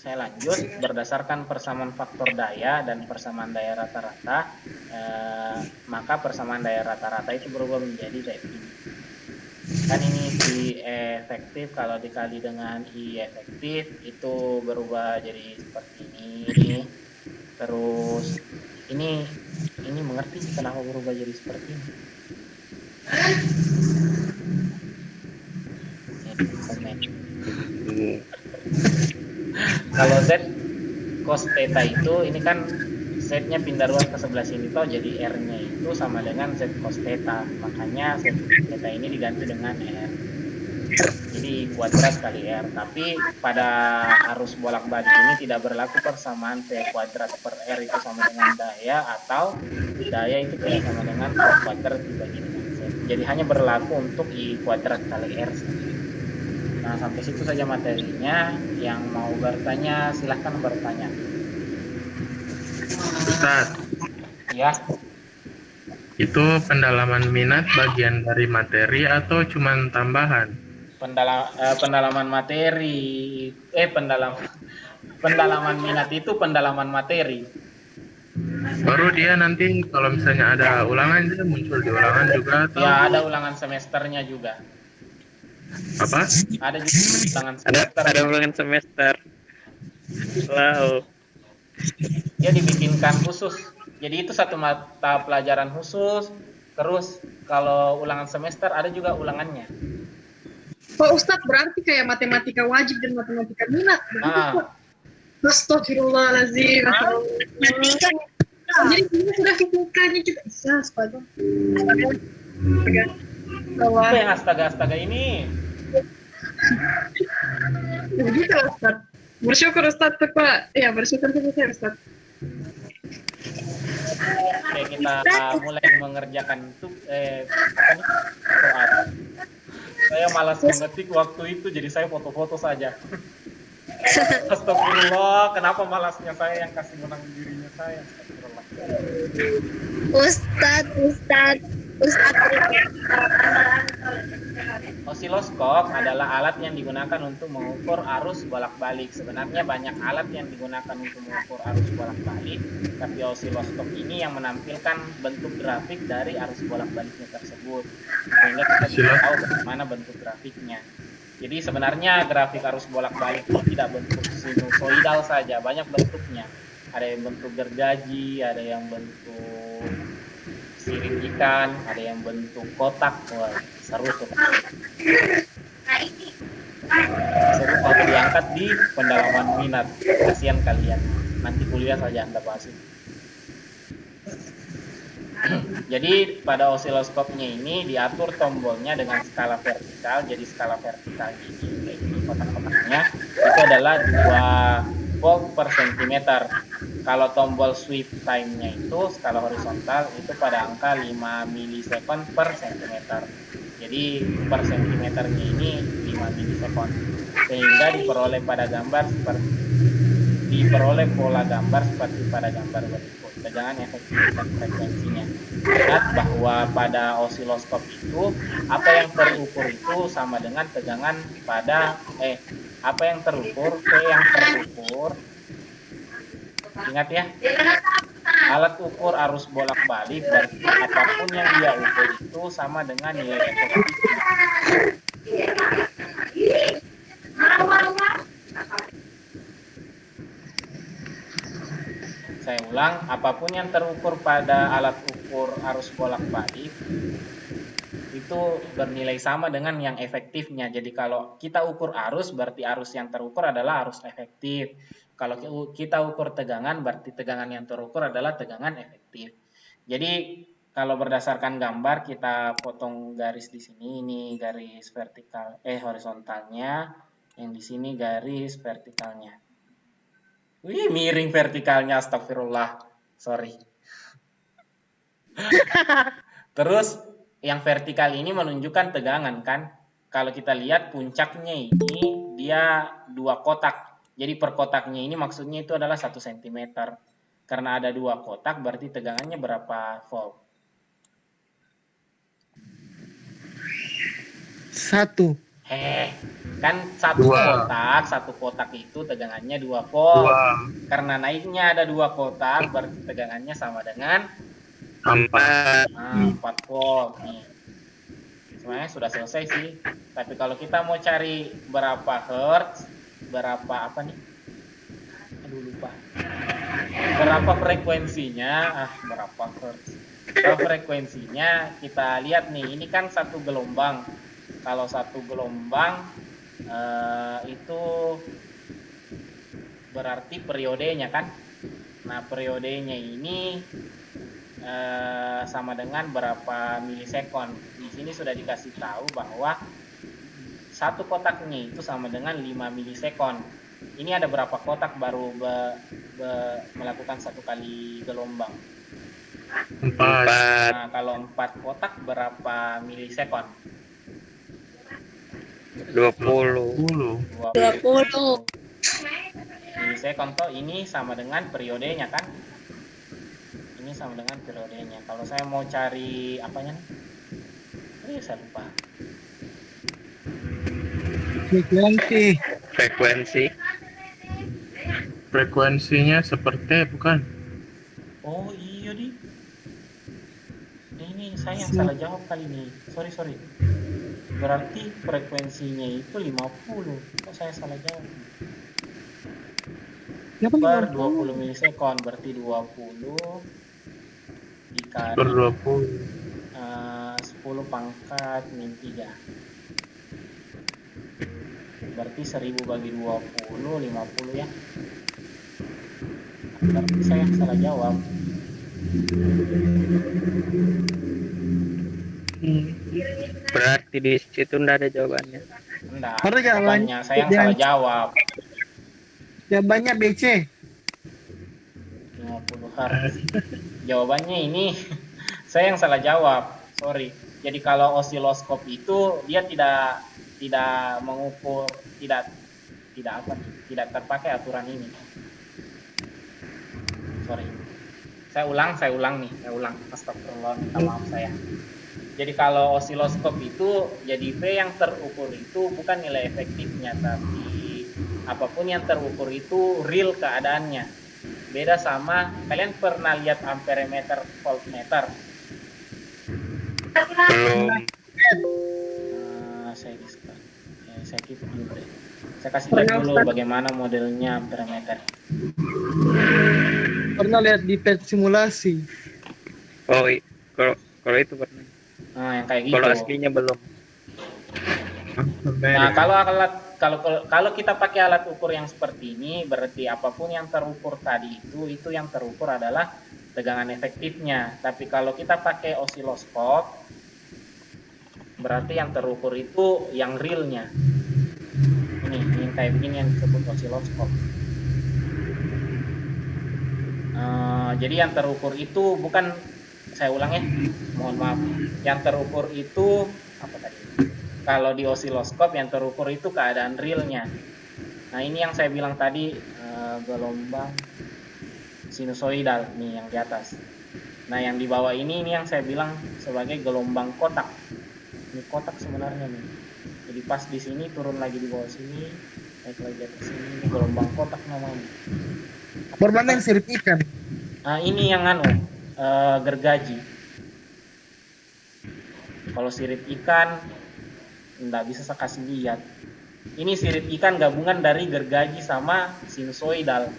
Saya lanjut, berdasarkan persamaan faktor daya dan persamaan daya rata-rata, maka persamaan daya rata-rata itu berubah menjadi kayak ini. Kan ini I efektif kalau dikali dengan I efektif itu berubah jadi seperti ini. Terus ini mengerti kenapa berubah jadi seperti ini? Komen. Kalau Z cos theta itu ini kan Z-nya pindah ruang ke sebelah sini toh, jadi R-nya itu sama dengan Z cos theta. Makanya Z theta ini diganti dengan R. Jadi kuadrat kali R. Tapi pada arus bolak-balik ini tidak berlaku persamaan P kuadrat per R itu sama dengan daya, atau daya itu tidak sama dengan P kuadrat dibagi dengan Z. Jadi hanya berlaku untuk I kuadrat kali R saja. Nah, sampai situ saja materinya. Yang mau bertanya silahkan bertanya. Ustaz, Ya, itu pendalaman minat bagian dari materi atau cuman tambahan? pendalaman materi, pendalaman minat itu pendalaman materi. Baru dia nanti kalau misalnya ada ulangan dia muncul di ulangan juga atau Ya, ada ulangan semesternya juga. apa? Ada juga ulangan Ada semester. ulangan semester. Wow. Dia dibikinkan khusus. Jadi itu satu mata pelajaran khusus. Terus kalau ulangan semester ada juga ulangannya. Oh Ustadz, berarti kayak matematika wajib dan matematika minat. Ah, Astagfirullahaladzim. Jadi ini sudah fisikanya juga bisa astaga. apa yang astaga-astaga ini? Begitu Ustadz. Bersyukur Ustadz Pak. Ya bersyukur saya Ustadz. Oke, kita mulai mengerjakan apa nih? Soal. Saya malas mengetik waktu itu, jadi saya foto-foto saja. Astagfirullah, kenapa malasnya saya yang kasih menang dirinya saya? Astagfirullah. Ustadz. Osiloskop adalah alat yang digunakan untuk mengukur arus bolak-balik. Sebenarnya banyak alat yang digunakan untuk mengukur arus bolak-balik, tapi osiloskop ini yang menampilkan bentuk grafik dari arus bolak-baliknya tersebut, sehingga kita bisa tahu bagaimana bentuk grafiknya. Jadi sebenarnya grafik arus bolak-balik itu tidak bentuk sinusoidal saja, banyak bentuknya. Ada yang bentuk gergaji, ada yang bentuk sirip ikan, ada yang bentuk kotak. Wah, seru tuh. Seru kalau diangkat di pendalaman minat. Kasihan kalian, nanti kuliah saja Anda bahas itu. Jadi pada osiloskopnya ini diatur tombolnya dengan skala vertikal. Jadi skala vertikal ini, kayak gini kotak-kotaknya, itu adalah 2 volt per centimeter. Kalau tombol sweep time-nya itu skala horizontal itu pada angka 5 milisekund per centimeter. Jadi per sentimeternya ini 5 milisekund. Sehingga diperoleh pola gambar seperti pada gambar berikut. Tegangan efektif dan frekuensinya. Ingat bahwa pada osiloskop itu apa yang terukur itu sama dengan tegangan pada apa yang terukur, P yang terukur. Ingat ya, alat ukur arus bolak-balik, berarti apapun yang dia ukur itu sama dengan nilai efektifnya. Saya ulang, apapun yang terukur pada alat ukur arus bolak-balik itu bernilai sama dengan yang efektifnya. Jadi kalau kita ukur arus, berarti arus yang terukur adalah arus efektif. Kalau kita ukur tegangan, berarti tegangan yang terukur adalah tegangan efektif. Jadi kalau berdasarkan gambar, kita potong garis di sini, ini garis vertikal, horizontalnya, yang di sini garis vertikalnya. Wih, miring vertikalnya, astagfirullah, sorry. Terus yang vertikal ini menunjukkan tegangan kan? Kalau kita lihat puncaknya ini dia 2 kotak. Jadi per kotaknya ini maksudnya itu adalah 1 cm. Karena ada 2 kotak berarti tegangannya berapa volt? 1. Kan satu kotak itu tegangannya 2 volt. Karena naiknya ada 2 kotak berarti tegangannya sama dengan 4 volt nih. Sebenarnya sudah selesai sih. Tapi kalau kita mau cari berapa hertz, berapa apa nih? Aduh lupa. Berapa frekuensinya? Berapa hertz? Kalau frekuensinya kita lihat nih, ini kan satu gelombang. Kalau satu gelombang itu berarti periodenya kan. Nah, periodenya ini sama dengan berapa milisekon. Di sini sudah dikasih tahu bahwa satu kotaknya itu sama dengan 5 milisekon. Ini ada berapa kotak baru melakukan satu kali gelombang? 4. Nah, kalau 4 kotak berapa milisekon? 20. 20. Milisekon toh ini sama dengan periodenya kan? Ini sama dengan periodenya. Kalau saya mau cari apanya nih? Saya lupa. Frekuensi. Frekuensinya seperti bukan? Oh iya di. Ini saya yang salah jawab kali ini. Sorry. Berarti frekuensinya itu 50. Kok saya salah jawab? Per 20 milisekon berarti 20 dikali Per 20. 10 pangkat min 3. Berarti 1000 bagi 20, 50 ya. Berarti saya salah jawab. Berarti di situ nggak ada jawabannya. Enggak, Ada jawabannya. pokoknya saya yang salah jawab. Jawabannya BC. 50 Hz. Jawabannya ini saya yang salah jawab. Sorry. Jadi kalau osiloskop itu dia tidak mengukur, tidak terpakai aturan ini. Sorry. Saya ulang nih. Astagfirullah, minta maaf saya. Jadi kalau osiloskop itu, jadi V yang terukur itu bukan nilai efektifnya, tapi apapun yang terukur itu real keadaannya. Beda sama, kalian pernah lihat amperemeter, voltmeter? Belum. Saya keep dulu deh. Saya kasih lihat dulu bagaimana modelnya amperemeter. Pernah lihat di pet simulasi. Oh, kalau itu pernah. Nah, yang kayak gitu. Kalau aslinya belum. Nah, kalau kita pakai alat ukur yang seperti ini, berarti apapun yang terukur tadi itu yang terukur adalah tegangan efektifnya. Tapi kalau kita pakai osiloskop, berarti yang terukur itu yang realnya. Ini kayak begini yang disebut osiloskop. Jadi yang terukur itu bukan, saya ulang ya, mohon maaf. Yang terukur itu apa tadi? Kalau di osiloskop yang terukur itu keadaan realnya. Nah, ini yang saya bilang tadi, gelombang sinusoidal nih yang di atas. Nah, yang di bawah ini yang saya bilang sebagai gelombang kotak. Ini kotak sebenarnya nih. Jadi pas di sini turun lagi di bawah sini, naik lagi di atas sini, ini gelombang kotak namanya. Berbanding sirip ikan. Nah, ini yang gergaji. Kalau sirip ikan nggak bisa saya kasih lihat. Ini sirip ikan gabungan dari gergaji sama sinusoidal.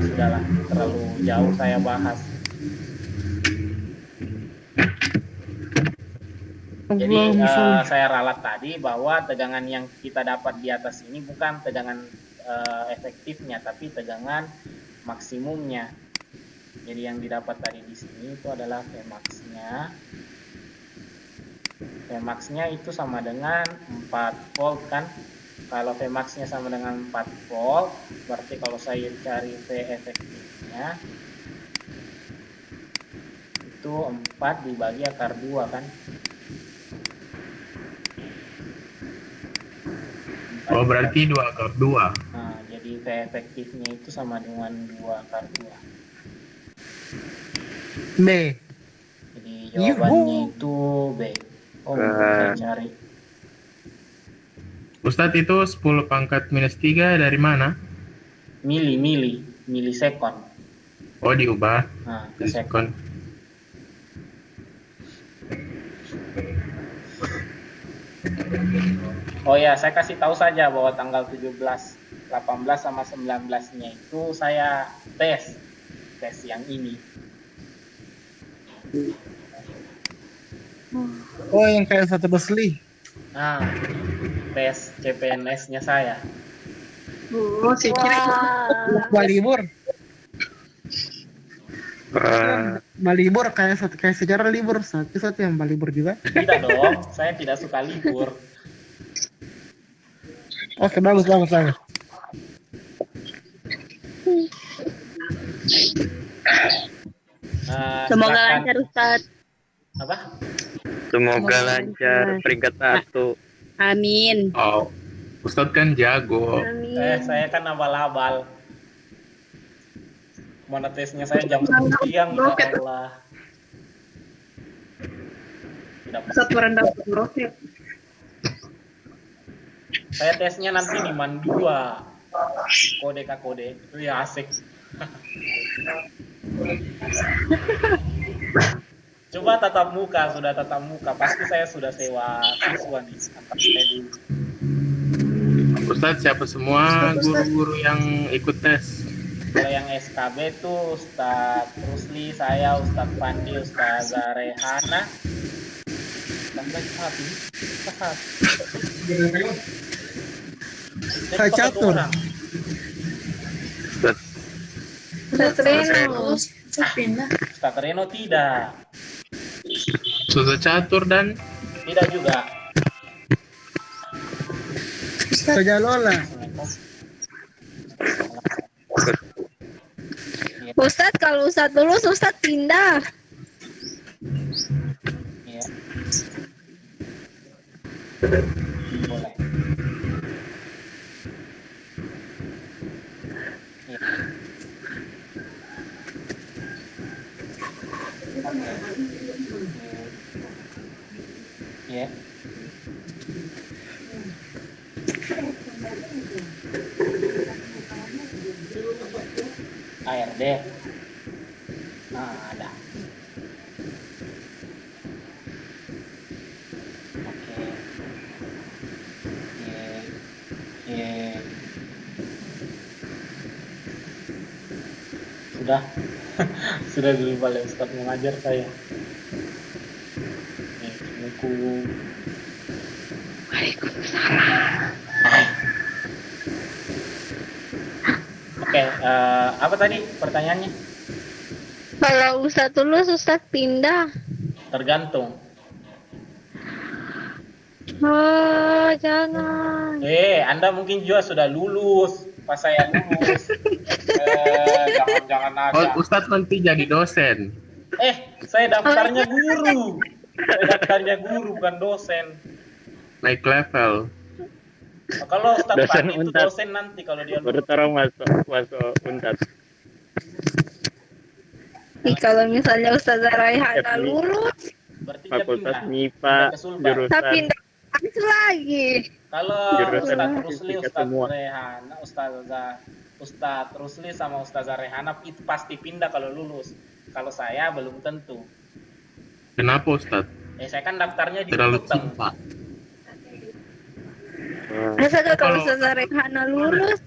Sudahlah, terlalu jauh saya bahas. Jadi saya ralat tadi bahwa tegangan yang kita dapat di atas ini bukan tegangan efektifnya, tapi tegangan maksimumnya. Jadi yang didapat tadi di sini itu adalah Vmax-nya. Vmax-nya itu sama dengan 4 volt kan. Kalau Vmax-nya sama dengan 4 volt, berarti kalau saya cari V efektifnya itu 4 dibagi akar 2 kan. Oh, berarti 2 akar 2. Nah, jadi V efektifnya itu sama dengan 2 akar 2. B. Jadi jawabannya itu B. Oh, saya cari. Ustadz, itu 10 pangkat minus 3 dari mana? Milisekon. Oh, diubah. Nah, ke sekon. Oh ya, saya kasih tahu saja bahwa tanggal 17, 18 sama 19-nya itu saya tes. tes yang ini. Oh, yang kayak satu besli. Nah, tes CPNS-nya saya. Oh, saya kira Balibur. Balibur kayak sejarah libur satu yang balibur juga. Tidak dong, saya tidak suka libur. Oke, bagus. Semoga Silakan. lancar Ustaz. Apa? Semoga lancar peringkat 1. Amin. Oh, Ustadz kan jago. Amin. Saya kan abal-abal. Mana tesnya saya jam 10 siang, ya Allah. Tidak Ustaz merendah roket. Saya tesnya nanti di Mandua. Kode ka kode. Ya asik. Coba tatap muka, sudah tatap muka. Pasti saya sudah sewa siswa nih. Antar saya dulu. Ustadz, siapa semua guru-guru yang ikut tes? Kalau yang SKB itu Ustadz Rusli, saya, Ustadz Pandi, Ustadz Rehana. Ustadz satu. Saya catur. Ustaz Reno. Ustaz pindah. Ustadz Reno tidak. Ustadz catur dan Tidak juga. Saja Lola. Ustaz, kalau Ustaz lulus, Ustaz pindah. Iya. Boleh. Iya. Iya. ARD. Nah, ada. Oke. Ye. Sudah. Sudah dulu balik Ustaz mengajar saya. Assalamualaikum. Oke, apa tadi pertanyaannya? Kalau Ustaz lulus, Ustaz pindah. Tergantung. Oh, jangan. Anda mungkin juga sudah lulus pas saya lulus. Jangan ada. oh, Ustadz nanti jadi dosen. Saya daftarnya guru. Saya daftarnya guru bukan dosen. Naik level. Kalau Ustaz Dosen Pandi itu Untat. dosen nanti kalau dia Baru lulus. tolong masuk Untat. Kalau misalnya Ustaz Raihana FMI. lulus, Berarti dia Fakultas pindah. MIPA, Pindah ke Sulbar. jurusan tapi pindah lagi. Kalau Jurusan Ustaz Rusli, fisika Ustaz semua. Rehana, Ustaz Rusli sama Ustaz Rehana itu pasti pindah kalau lulus. Kalau saya belum tentu. Kenapa Ustadz? Saya kan daftarnya di Terlalu Kuteng. cinta. Masa kalau Kalau- Ustaz Raihana lulus,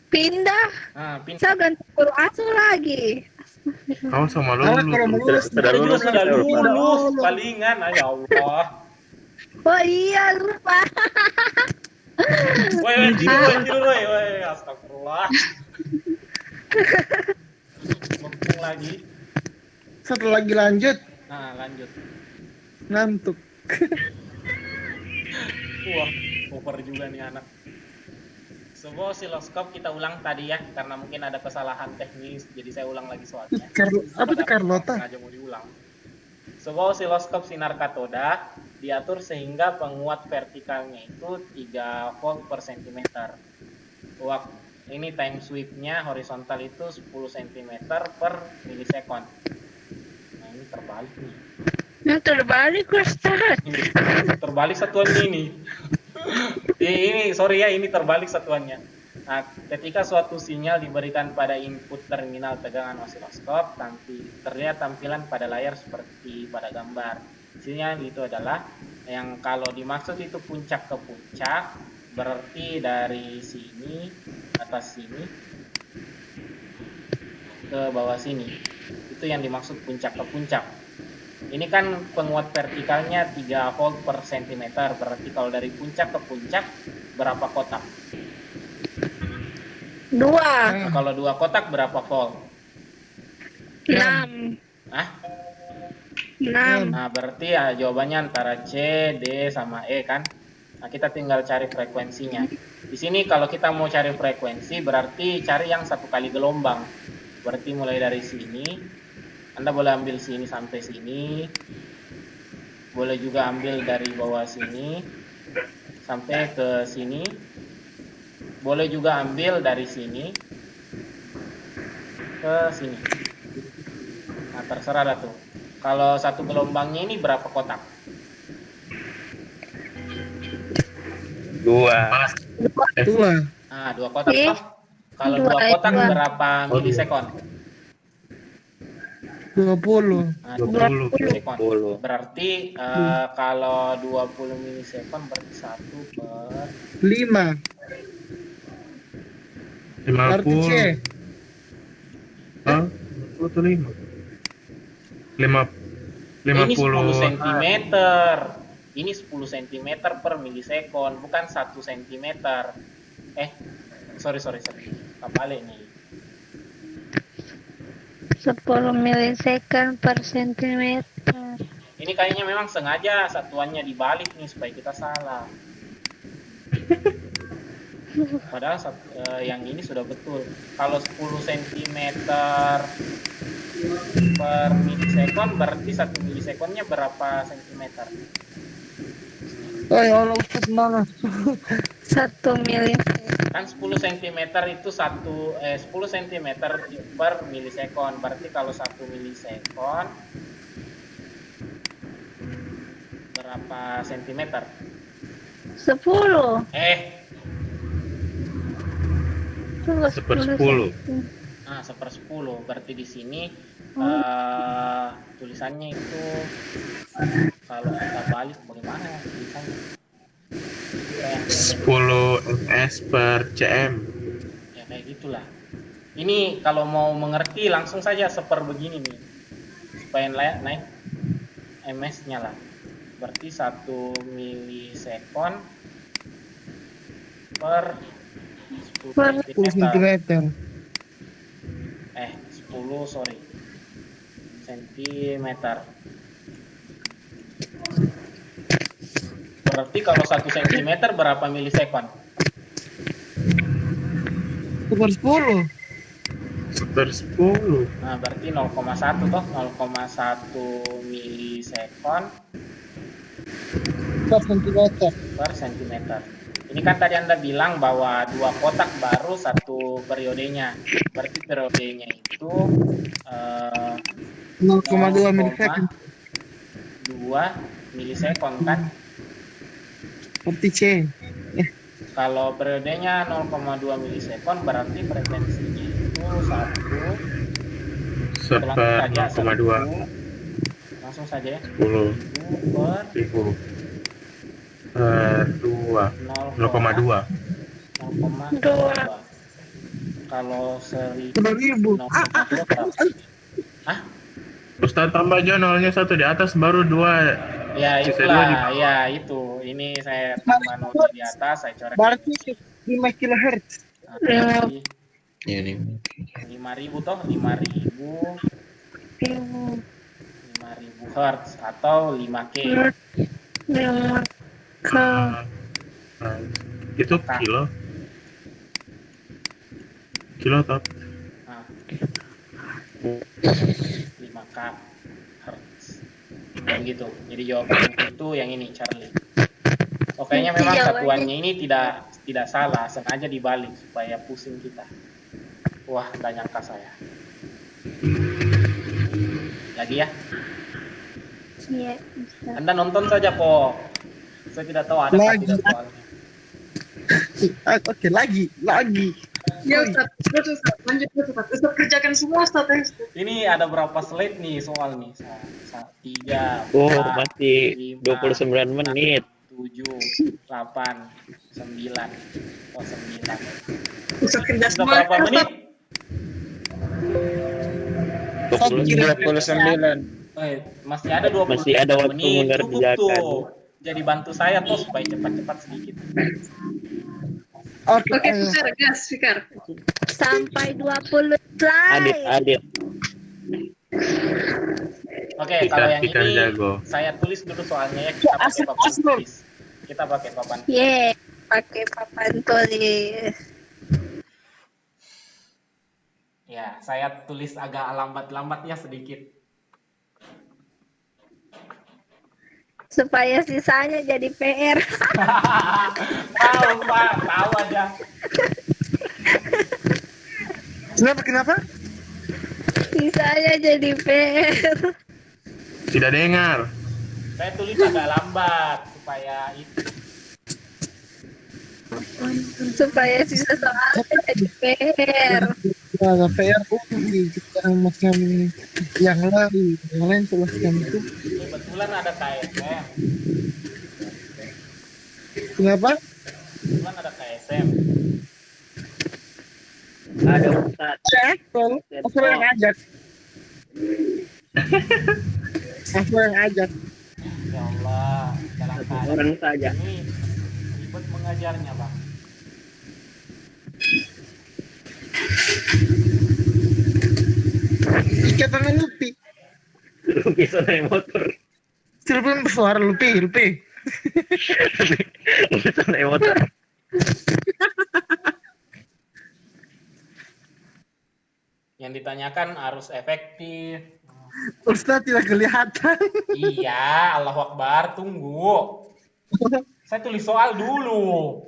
pindah. Pindah. Saya ganti guru asuh lagi. Kau sama Kalau lulus. lulus, Sudah Saya juga lulus, sudah sudah lulus palingan. Ya Allah. Oh iya, lupa. Woi, tidur, woi. Astagfirullah. Mumpung lagi. satu lagi lanjut. Nah, lanjut. Ngantuk. Wah, over juga nih anak. Sebuah osiloskop kita ulang tadi ya, karena mungkin ada kesalahan teknis, jadi saya ulang lagi soalnya. Apa itu Carlota? Sengaja mau diulang. Sebuah osiloskop sinar katoda diatur sehingga penguat vertikalnya itu 3 volt per cm. Ini time sweep-nya horizontal itu 10 cm per milisekon. Nah, ini terbalik nih. Yang terbalik Ustaz. Terbalik satuannya ini. Ini terbalik satuannya. Nah, ketika suatu sinyal diberikan pada input terminal tegangan osiloskop, terlihat tampilan pada layar seperti pada gambar. Sinyal itu adalah yang kalau dimaksud itu puncak ke puncak, berarti dari sini atas sini ke bawah sini. Itu yang dimaksud puncak ke puncak. Ini kan penguat vertikalnya 3 volt per cm. Berarti kalau dari puncak ke puncak berapa kotak? 2, Nah, kalau 2 kotak berapa volt? 6, Hah? 6. Nah, berarti ya jawabannya antara C, D, sama E kan? Nah, kita tinggal cari frekuensinya. Di sini kalau kita mau cari frekuensi, berarti cari yang 1 kali gelombang. Berarti mulai dari sini, Anda boleh ambil sini sampai sini. Boleh juga ambil dari bawah sini sampai ke sini. Boleh juga ambil dari sini ke sini. Nah, terserah dah tuh. Kalau 1 gelombangnya ini berapa kotak? 2. Nah, 2 kotak Eh, toh. Kalau 2 dua, kotak dua. berapa milisekon? 20. Nah, 20. milisekon. 20. Berarti kalau 20 milisekon berarti 1 per 5. Berarti C. 50. Hah? 50 atau 5? 50. ini 10 cm. Ini 10 cm per milisekon, bukan 1 cm. Sorry. Kebalik nih. 10 milisekon per sentimeter. Ini kayaknya memang sengaja satuannya dibalik nih supaya kita salah. Padahal yang ini sudah betul. Kalau 10 cm per milisekon berarti 1 milisekonnya berapa sentimeter? Oh ya Allah, Ustaz mana? 1 milisekon. Kan 10 cm itu 10 cm per milisekon. Berarti kalau 1 milisekon berapa sentimeter? 10. Sepersepuluh. Nah, 1/10. Berarti di sini tulisannya itu kalau kita balik bagaimana ya tulisannya? Kayak 10 ms per cm. ya kayak gitulah. Ini kalau mau mengerti langsung saja seper begini nih. Supaya naik ms-nya lah. Berarti 1 milisekon per 10 10 cm. cm. 10 centimeter. Berarti kalau 1 cm berapa milisekon? 10. Sepersepuluh. Nah, berarti 0,1 toh, 0,1 milisekon Per sentimeter. per sentimeter. Ini kan tadi Anda bilang bahwa 2 kotak baru 1 periodenya. Berarti periodenya itu 0,2 milisekon. 2 milisekon kan? Seperti C. Kalau periodenya 0,2 milisekon berarti frekuensinya itu 1 Seper 0,2. langsung saja ya 10 per 1000 per 2. 0,2. 0,2. Kalau 1000 1000. 0,2 berapa? Ustaz tambah aja nolnya 1 di atas baru 2. Ya Sisa itulah, ya itu. Ini saya tambah 0 di atas, saya coret. Berarti 5 kHz. Nah, berarti Ya, nih. 5.000 toh, 5.000 Hz atau 5K. Itu kilo. Kilo top. Nah, 5K Hz. Dan gitu. Jadi jawaban itu yang ini Charlie. Kayaknya memang satuannya ini tidak salah, sengaja dibalik supaya pusing kita. Wah, nggak nyangka saya. Lagi ya? Iya, bisa. Anda nonton saja kok. Saya tidak tahu ada apa tidak soalnya. Oke, lagi. Ya Ustaz, terus Ustaz, lanjut Ustaz. Ustaz kerjakan semua Ustaz. Ini ada berapa slide nih soal nih? 3, Oh, 4, masih 5, 29 menit. 7, 8, 9. Oh, 9. Ustaz kerja Sudah semua. berapa menit? 29. Masih ada 20 Masih ada waktu menit. Cukup mengerjakan. tuh. Jadi bantu saya tuh supaya cepat-cepat sedikit. Oke, Oke, Fikar, gas, Fikar. Sampai 20 slide. Adit. Oke, kalau yang Fikar ini jago. saya tulis dulu soalnya ya, kita pakai papan tulis. Kita pakai papan. Ye, pakai papan tulis. Ya, saya tulis agak lambat-lambat ya sedikit. Supaya sisanya jadi PR. Tahu Pak, tahu aja. Kenapa? Sisanya jadi PR. Tidak dengar. Saya tulis agak lambat supaya itu. Supaya sisa soalnya jadi PR. Ada PR kita macam yang lain selesai itu. Kebetulan ada KSM. Kenapa? Kebetulan ada KSM. Ada Ustadz. Aku yang ajak. Aku yang ajak. Ya Allah, dalam keadaan Orang saja. ini ribet mengajarnya, Bang. Ikatannya Lupi. Bisa naik motor. Silpin bersuara Lupi. Bisa naik motor. Yang ditanyakan harus efektif. Ustaz tidak kelihatan. Iya, Allahu Akbar, tunggu. Saya tulis soal dulu.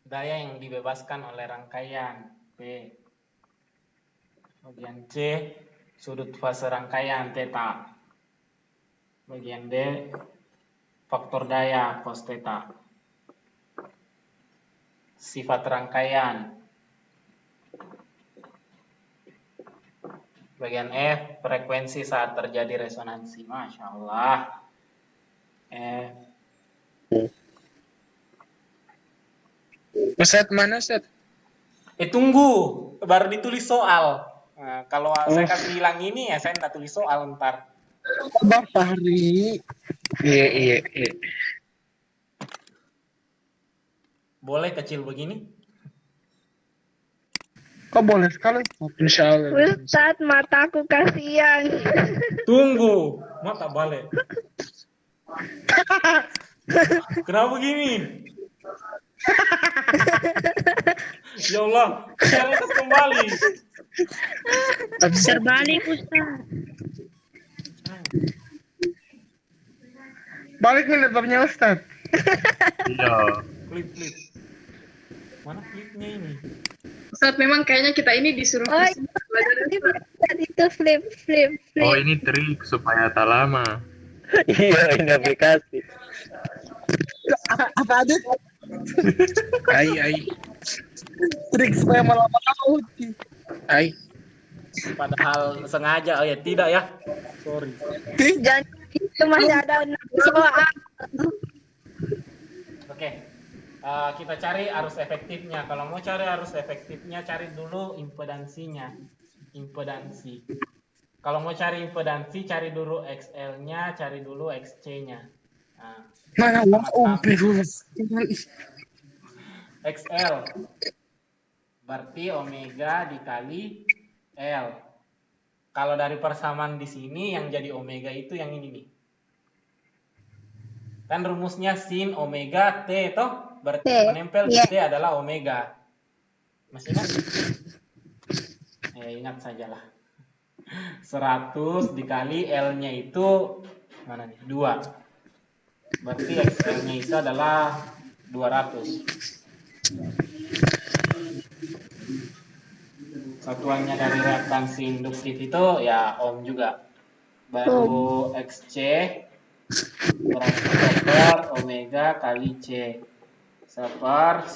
Daya yang dibebaskan oleh rangkaian P. Bagian C, sudut fase rangkaian theta. Bagian D, faktor daya cos theta. Sifat rangkaian. Bagian F, frekuensi saat terjadi resonansi. Masya Allah. F. Ustaz mana Ustaz? Tunggu, baru ditulis soal. Nah, kalau saya kasih bilang ini ya saya nggak tulis soal ntar. Bapak Hari. Iya. Boleh kecil begini? Kok boleh sekali? Insya Allah. Ustaz, mataku kasihan. Tunggu, mata balik. Kenapa begini? Ya Allah, saya lepas kembali. Terbalik, Ustaz. Balik nih laptopnya Ustaz. Iya. Flip. Mana flipnya ini? Ustaz, memang kayaknya kita ini disuruh Oh, belajar. itu flip. Oh, ini trik supaya tak lama. Iya, ini aplikasi. Apa Adit? Ai. Trik supaya malam Ai. Padahal sengaja, oh ya tidak ya. Sorry. Jangan itu masih ada 6 soal. Oke. Kita cari arus efektifnya. Kalau mau cari arus efektifnya, cari dulu impedansinya. Impedansi. Kalau mau cari impedansi, cari dulu XL-nya, cari dulu XC-nya. Nah, mana XL berarti omega dikali L. Kalau dari persamaan di sini yang jadi omega itu yang ini nih. Kan rumusnya sin omega T toh, berarti menempel di T adalah omega. Masih ingat? Ingat sajalah. 100 dikali L-nya itu mana nih? 2. Berarti XL-nya itu adalah 200. Satuannya dari reaktansi induktif itu ya ohm juga. Baru XC berarti per omega kali C. 1/100.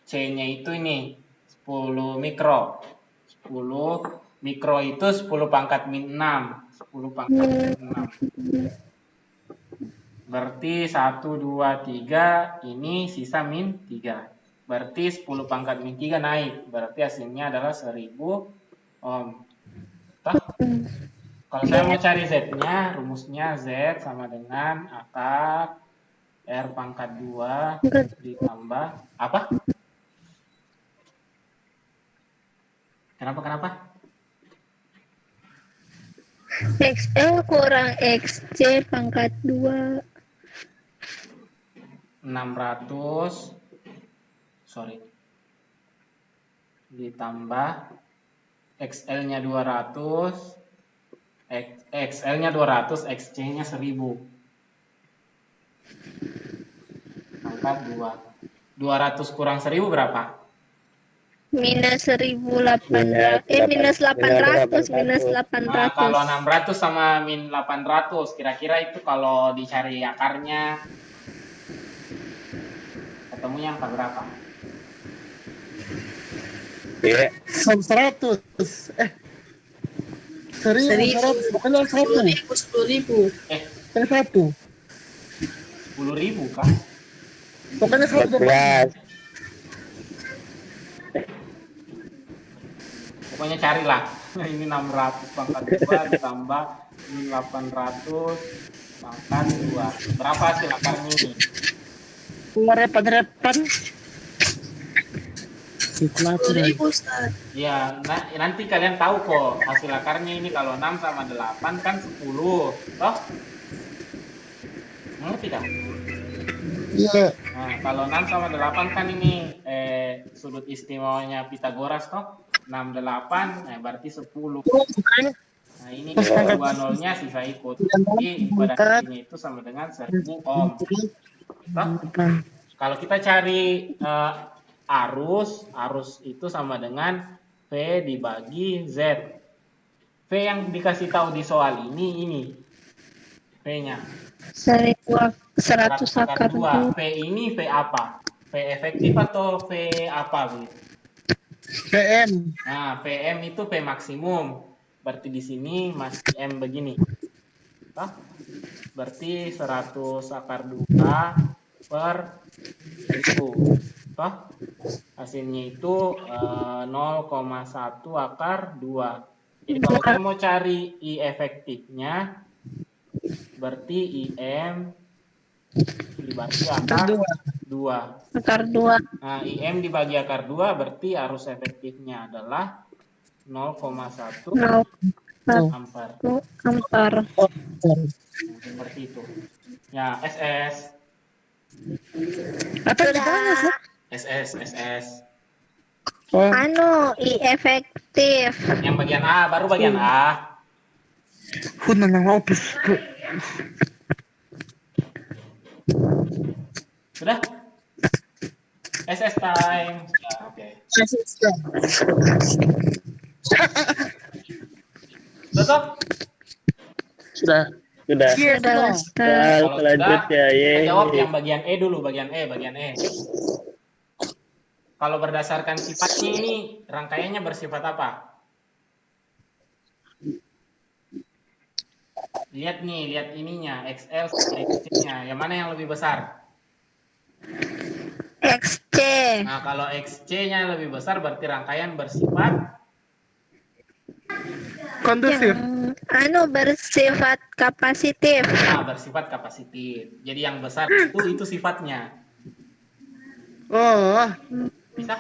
C-nya itu ini 10 mikro. 10 mikro itu 10 pangkat min 6. 10 pangkat min 6. Berarti 1, 2, 3 ini sisa min 3. Berarti 10 pangkat min 3 naik. Berarti hasilnya adalah 1000 ohm. Toh? Kalau saya mau cari Z-nya, rumusnya Z sama dengan akar R pangkat 2 ditambah apa? Kenapa? XL kurang XC pangkat 2. 600 ditambah XL-nya 200, XL-nya 200, XC-nya 1000 pangkat 2. 200 kurang 1000 berapa? Minus 1800. Minus 800. Nah, kalau 600 sama min 800, kira-kira itu kalau dicari akarnya ketemunya angka berapa? Iya. 100. 1.100. Bukan 100. 10.000. Bukan 1. 10.000 kah? Pokoknya 100. 14. Pokoknya carilah. Ini 600 pangkat 2 ditambah ini 800 pangkat 2. Berapa hasil akarnya ini? Repan. Ya, nanti kalian tahu kok hasil akarnya ini kalau 6 sama 8 kan 10. Toh? Ngerti tidak? Iya. Nah, kalau 6 sama 8 kan ini sudut istimewanya Pitagoras toh? 6, 8, berarti 10. Nah, ini dua nolnya sisa ikut. Jadi impedansi ini itu sama dengan 1000 ohm. Toh? Kalau kita cari arus itu sama dengan V dibagi Z. V yang dikasih tahu di soal ini V-nya 100 akar 2. V ini V apa? V efektif atau V apa begitu? PM. Nah, PM itu P maksimum. Berarti di sini masih M begini. Toh? Berarti 100 akar 2 per 1000. Toh? Hasilnya itu 0,1 akar 2. Jadi kalau saya mau cari I efektifnya, berarti IM dibagi akar 2. Akar 2. Nah, IM dibagi akar 2 berarti arus efektifnya adalah 0,1 ampere. Ampere. Seperti itu. Ya, SS. Apa ditanya, Sir? SS. I efektif. Yang bagian A, baru bagian A. Sudah? SS time. Ya, oke. Betul? Sudah. Sudah. Kalau Selanjutnya kita jawab yang bagian E dulu, bagian E. Kalau berdasarkan sifatnya ini, rangkaiannya bersifat apa? Lihat ininya, XL sama XC-nya. Yang mana yang lebih besar? XC. Nah, kalau XC-nya lebih besar berarti rangkaian bersifat Kondusif. Bersifat kapasitif. Nah, bersifat kapasitif. Jadi yang besar itu sifatnya. Oh. Bisa?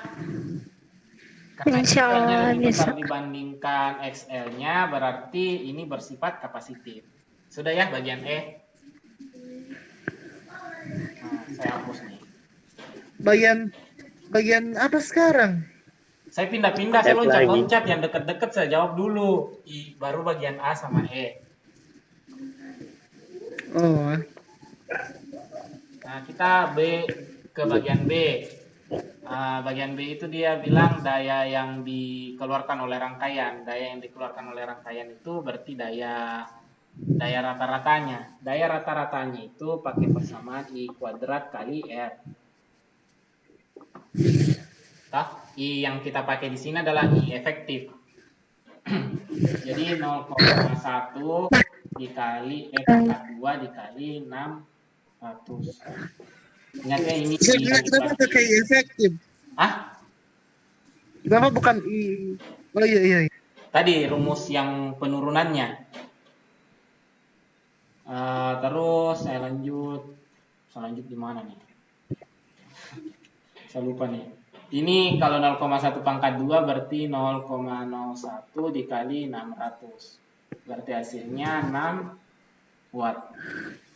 Karena Insya XL-nya Allah lebih besar bisa. dibandingkan XL-nya, berarti ini bersifat kapasitif. Sudah ya bagian E? Nah, saya hapus nih. Bagian apa sekarang? Saya pindah-pindah, saya loncat-loncat. Yang deket-deket saya jawab dulu. Baru bagian A sama E. Oh. Nah, kita ke bagian B. Bagian B itu dia bilang daya yang dikeluarkan oleh rangkaian. Daya yang dikeluarkan oleh rangkaian itu berarti daya rata-ratanya. Daya rata-ratanya itu pakai persamaan I kuadrat kali R. I yang kita pakai di sini adalah I efektif. Jadi 0,1 dikali pangkat 2 dikali 600. Ingatnya ini Kenapa pakai efektif? Ah, Kenapa bukan I? Oh iya. tadi rumus yang penurunannya. Terus saya lanjut di mana nih? Saya lupa nih. Ini kalau 0,1 pangkat 2 berarti 0,01 dikali 600. Berarti hasilnya 6 watt.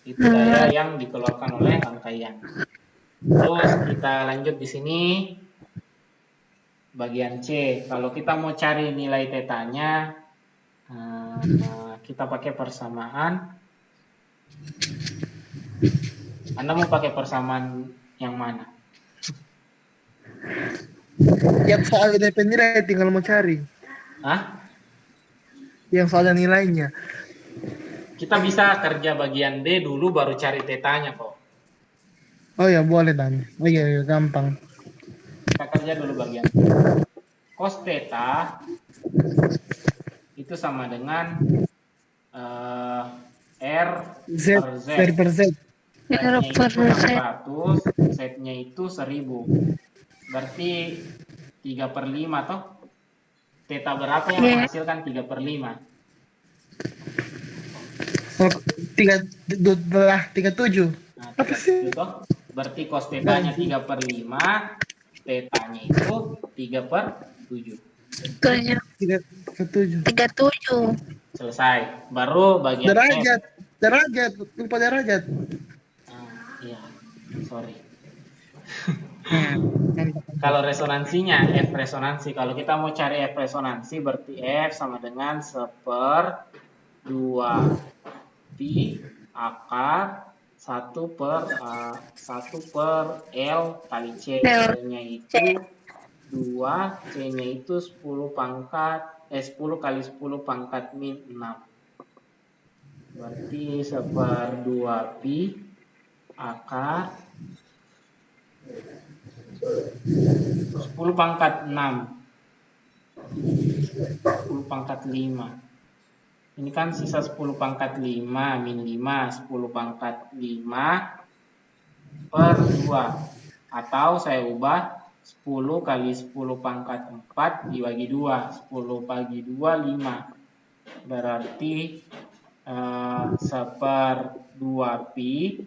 Itu daya yang dikeluarkan oleh rangkaian. Terus kita lanjut di sini bagian C. Kalau kita mau cari nilai tetanya, kita pakai persamaan. Anda mau pakai persamaan yang mana? Yang soal DP nilai tinggal mau cari. Hah? Yang soalnya nilainya. Kita bisa kerja bagian D dulu baru cari tetanya kok. Oh ya boleh Dan. Oh iya gampang. Kita kerja dulu bagian D. Cos theta itu sama dengan R Z per Z. per Z. R-nya itu 600, Z-nya itu 1000. Berarti 3/5 toh? Theta berapa yang menghasilkan 3/5? Oh, 37. Nah, 37 toh? Berarti cos theta-nya 3/5, theta-nya itu 3/7. 37. Selesai. Baru bagian F. Derajat, lupa derajat. Iya, sorry. Kalau resonansinya F resonansi, kalau kita mau cari F resonansi berarti F sama dengan 1/2 pi akar 1/L kali C. L-nya itu 2, C-nya itu 10 kali 10 pangkat min 6. Berarti 1/2 pi akar 10 pangkat 6. 10 pangkat 5. Ini kan sisa 10 pangkat 5 min 5, 10 pangkat 5 per 2. Atau saya ubah 10 kali 10 pangkat 4 dibagi 2. 10 bagi 2, 5. Berarti 1/2 pi.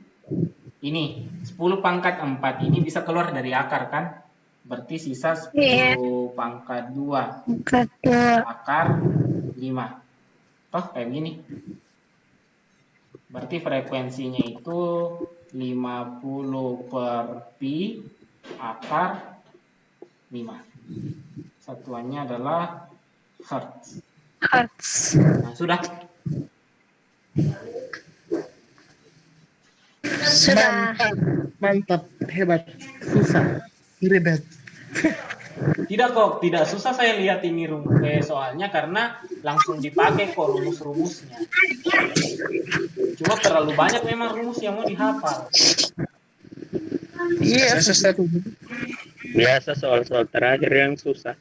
Ini 10 pangkat 4 ini bisa keluar dari akar kan? Berarti sisa 10 pangkat 2 akar 5. Toh kayak gini. Berarti frekuensinya itu 50 per pi akar 5. Satuannya adalah hertz. Nah, sudah. Mantap, hebat, susah, ribet. Tidak kok, tidak susah saya lihat ini soalnya karena langsung dipakai kok rumus-rumusnya. Cuma terlalu banyak memang rumus yang mau dihafal. Iya, Biasa soal-soal terakhir yang susah.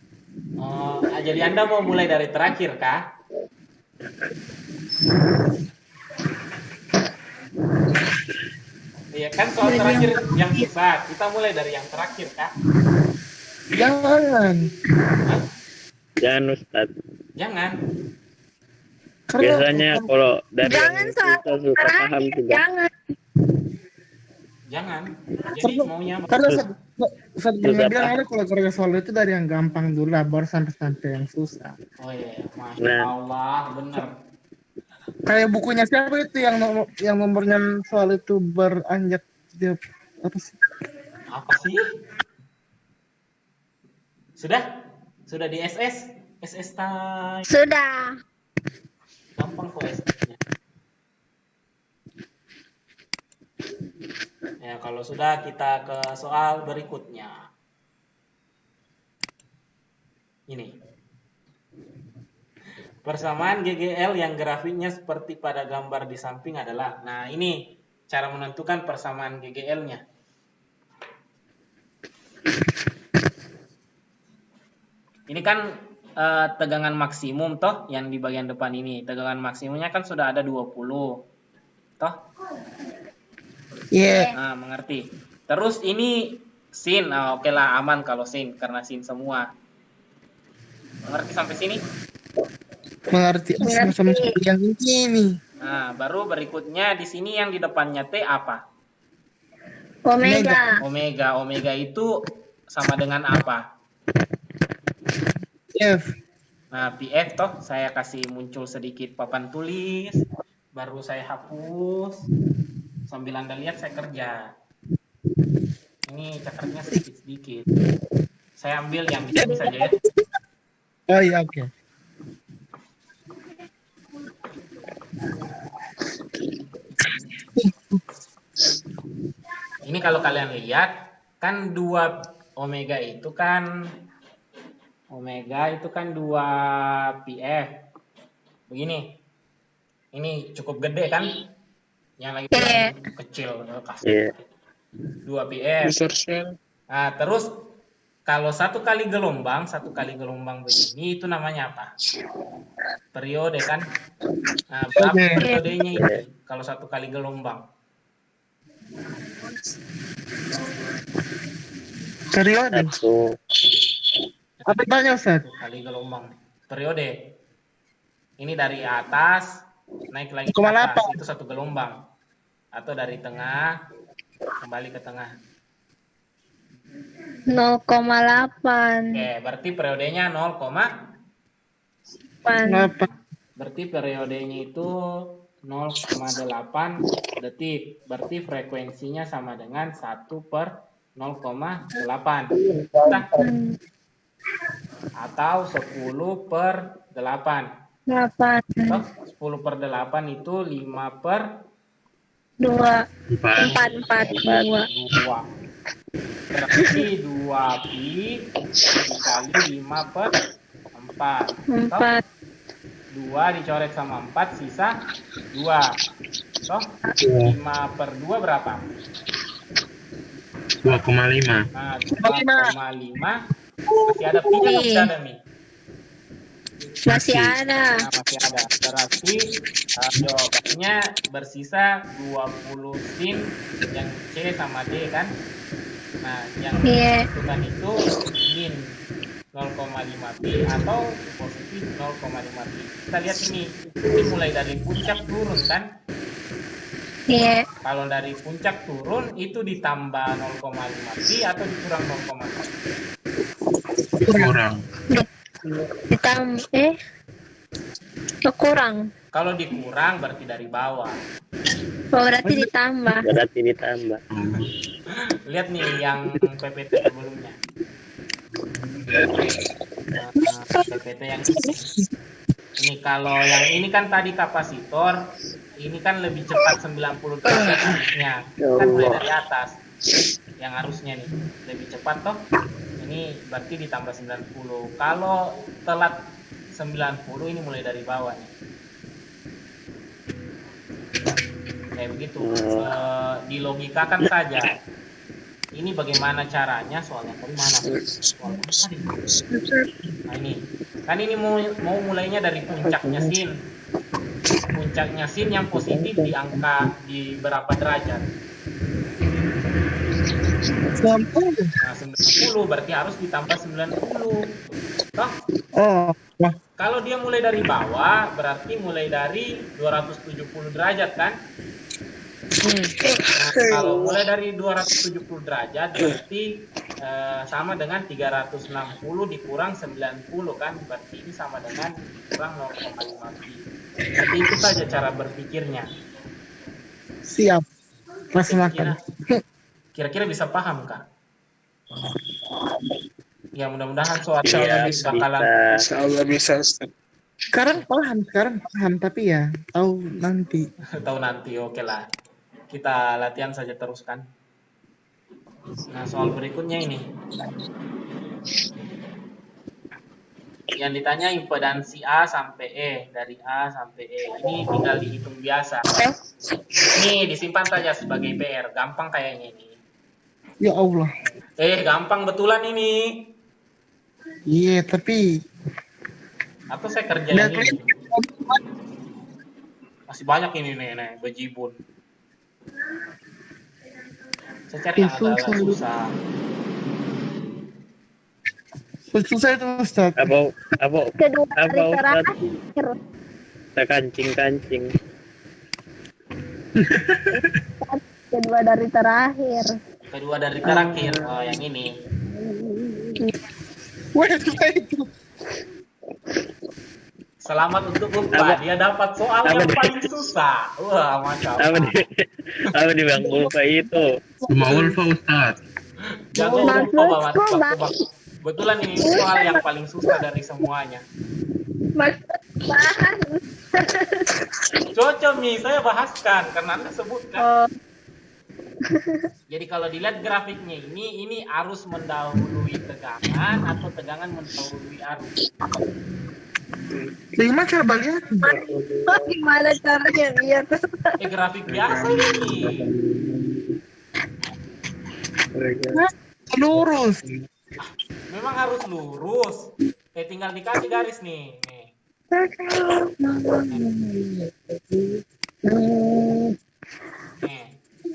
Jadi Anda mau mulai dari terakhir kah? Iya kan soal terakhir yang susah. Kita mulai dari yang terakhir kah? Jangan. Jangan Ustaz. Jangan. Biasanya kalau dari yang susah paham juga. Jangan. Jadi maunya Karena Ustaz bilang ada kalau kerja soal itu dari yang gampang dulu lah, baru sampai yang susah. Oh iya, Masya Allah, bener. Kayak bukunya siapa itu yang nomornya soal itu beranjak dia apa sih? Apa sih? Sudah di SS? SS time. Sudah. Gampang kok SS-nya. Ya, kalau sudah kita ke soal berikutnya. Ini. Persamaan GGL yang grafiknya seperti pada gambar di samping adalah. Nah, ini cara menentukan persamaan GGL-nya. Ini kan tegangan maksimum toh yang di bagian depan ini. Tegangan maksimumnya kan sudah ada 20. Toh? Iya. Nah, mengerti. Terus ini sin, oke lah aman kalau sin karena sin semua. Mengerti sampai sini? Mengerti sama-sama yang ini. Nah, baru berikutnya di sini yang di depannya T apa? Omega. Omega itu sama dengan apa? F. Nah, PF toh saya kasih muncul sedikit papan tulis, baru saya hapus. Sambil Anda lihat saya kerja. Ini catatnya sedikit-sedikit. Saya ambil yang di sini saja ya. Oh iya, oke. Ini kalau kalian lihat kan 2 omega itu kan 2 PF. Begini. Ini cukup gede kan? Yang lagi kecil kasih. 2 PF. Besar sekali. Nah, terus kalau satu kali gelombang begini itu namanya apa? Periode kan? Nah, berapa periodenya ini kalau satu kali gelombang? Periode. Apa banyak, Ustaz? Satu kali gelombang. Periode. Ini dari atas naik lagi ke 0,8. atas itu satu gelombang. Atau dari tengah kembali ke tengah. 0,8. Oke, berarti periodenya 0,8. Berarti periodenya itu 0,8 detik. Berarti frekuensinya sama dengan 1/0,8. Atau 10/8. 8. 10/8 itu 2. 5/2. Berarti 2pi dikali 5/4. 4. 2 dicoret sama 4 sisa 2. Toh 5/2 berapa? 2,5. Nah, 2,5 masih ada pi-nya atau tidak ada nih? Masih ada. Nah, masih ada. Berarti jawabannya bersisa 20 sin yang C sama D kan? Nah, yang ditentukan itu min 0,5 pi atau positif 0,5 pi. Kita lihat ini mulai dari puncak turun kan? Iya. Kalau dari puncak turun itu ditambah 0,5 pi atau dikurang 0,5 pi? Kurang. Kurang. Kalau dikurang berarti dari bawah. Berarti ditambah. Lihat nih yang PPT sebelumnya. PPT yang ini kalau yang ini kan tadi kapasitor, ini kan lebih cepat 90 derajat harusnya. Kan mulai dari atas. Yang harusnya nih lebih cepat toh. Ini berarti ditambah 90. Kalau telat 90 ini mulai dari bawah nih. Kayak begitu. Dilogikakan saja. Ini bagaimana caranya soalnya dari mana? Nah ini. Kan ini mau mulainya dari puncaknya sin. Puncaknya sin yang positif di angka di berapa derajat? Nah, 90 berarti harus ditambah 90. Toh? Oh. Wah. Kalau dia mulai dari bawah, berarti mulai dari 270 derajat kan? Nah, kalau mulai dari 270 derajat berarti sama dengan 360 dikurang 90 kan? Berarti ini sama dengan kurang 0,5 pi. Jadi itu saja cara berpikirnya. Siap. Laksanakan. Kira-kira bisa paham Kak? Ya mudah-mudahan soal bakalan Insyaallah bisa, Ustaz. Sekarang paham, tapi ya tahu nanti. tahu nanti, oke lah. Kita latihan saja terus kan. Nah soal berikutnya ini. Yang ditanya impedansi A sampai E, dari A sampai E. Ini tinggal dihitung biasa. Ini disimpan saja sebagai PR, gampang kayaknya ini. Ya Allah. Gampang betulan ini. Iya, tapi Atau saya kerjain ini. Masih banyak ini nih bejibun. Saya cari yang agak susah. Susah itu Ustaz. Apa Kedua apa dari Ustaz? terakhir. Kita kancing. Kedua dari terakhir. Kedua dari terakhir. Oh, yang ini. Wah, susah itu. Selamat untuk Ulfa, dia dapat soal yang paling susah. Wah, masya Apa Allah. apa di Bang Ulfa itu? Cuma Ulfa Ustaz. Jago Ulfa Bapak. Maksudku baik. Kebetulan ini soal yang paling susah dari semuanya. Maksud bahan. Cocok nih, saya bahaskan karena Anda sebutkan. Oh, Jadi kalau dilihat grafiknya ini arus mendahului tegangan atau tegangan mendahului arus. Gimana cara bagian? gimana caranya biar Grafik biasa ini. Lurus. Memang harus lurus. Tinggal dikasih garis nih. Nih.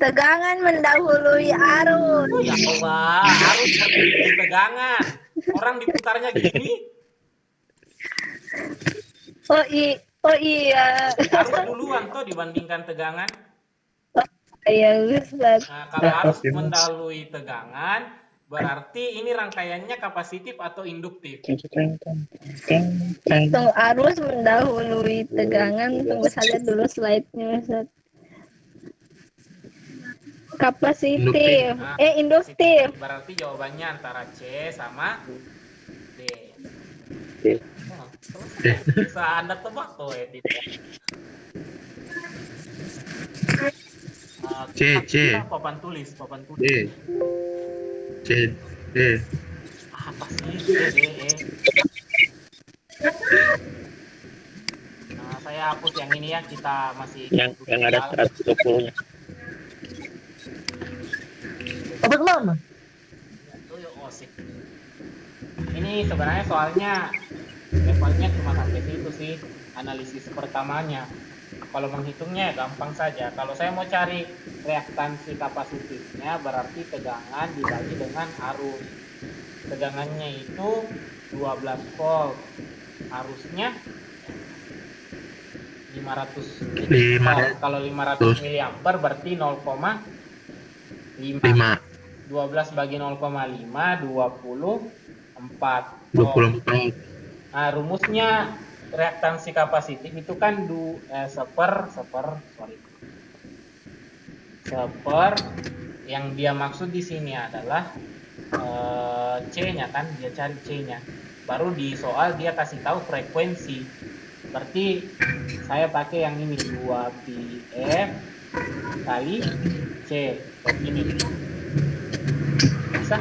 tegangan mendahului arus. Ya Allah, arus berdiri tegangan. Orang diputarnya gini, Oh iya. arus duluan tuh dibandingkan tegangan. Ya Ustaz. Nah, kalau arus mendahului tegangan, berarti ini rangkaiannya kapasitif atau induktif. Tunggu arus mendahului tegangan. Tunggu saja dulu slide-nya Ustaz. Kapasitif. Nah, Induktif. Berarti jawabannya antara C sama D. D. Oh, selesai. Bisa Anda tebak tuh Edit. C. Papan tulis. D. C. Apa sih D, E? Nah, saya hapus yang ini ya, kita masih Yang ada 120-nya. Apa mana? Itu OSIP. Ini sebenarnya soalnya levelnya cuma sampai situ sih, analisis pertamanya. Kalau menghitungnya ya gampang saja. Kalau saya mau cari reaktansi kapasitifnya, berarti tegangan dibagi dengan arus. Tegangannya itu 12 volt. Arusnya 500. Kalau 500 miliampere berarti 0,5. 12 bagi 0,5 24. 24. Nah, rumusnya reaktansi kapasitif itu kan seper yang dia maksud di sini adalah C-nya kan, dia cari C-nya. Baru di soal dia kasih tahu frekuensi. Berarti saya pakai yang ini 2πf kali C. Ini bisa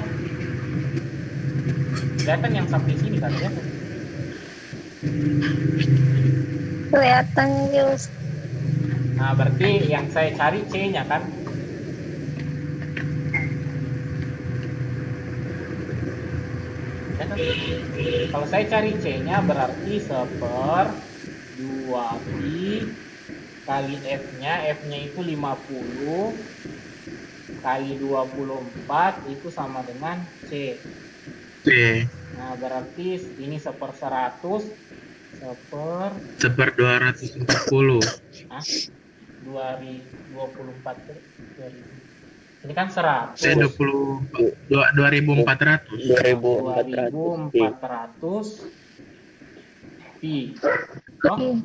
kelihatan yang sampai sini kan ya? Kelihatan Yus. Nah, berarti yang saya cari C-nya kan? Ya kan? Kalau saya cari C-nya berarti 1/2pi kali F-nya itu 50 kali 24 itu sama dengan C. Nah, berarti ini 1/100 1/240. 2024 ini kan 100. 2400 pi. Oh,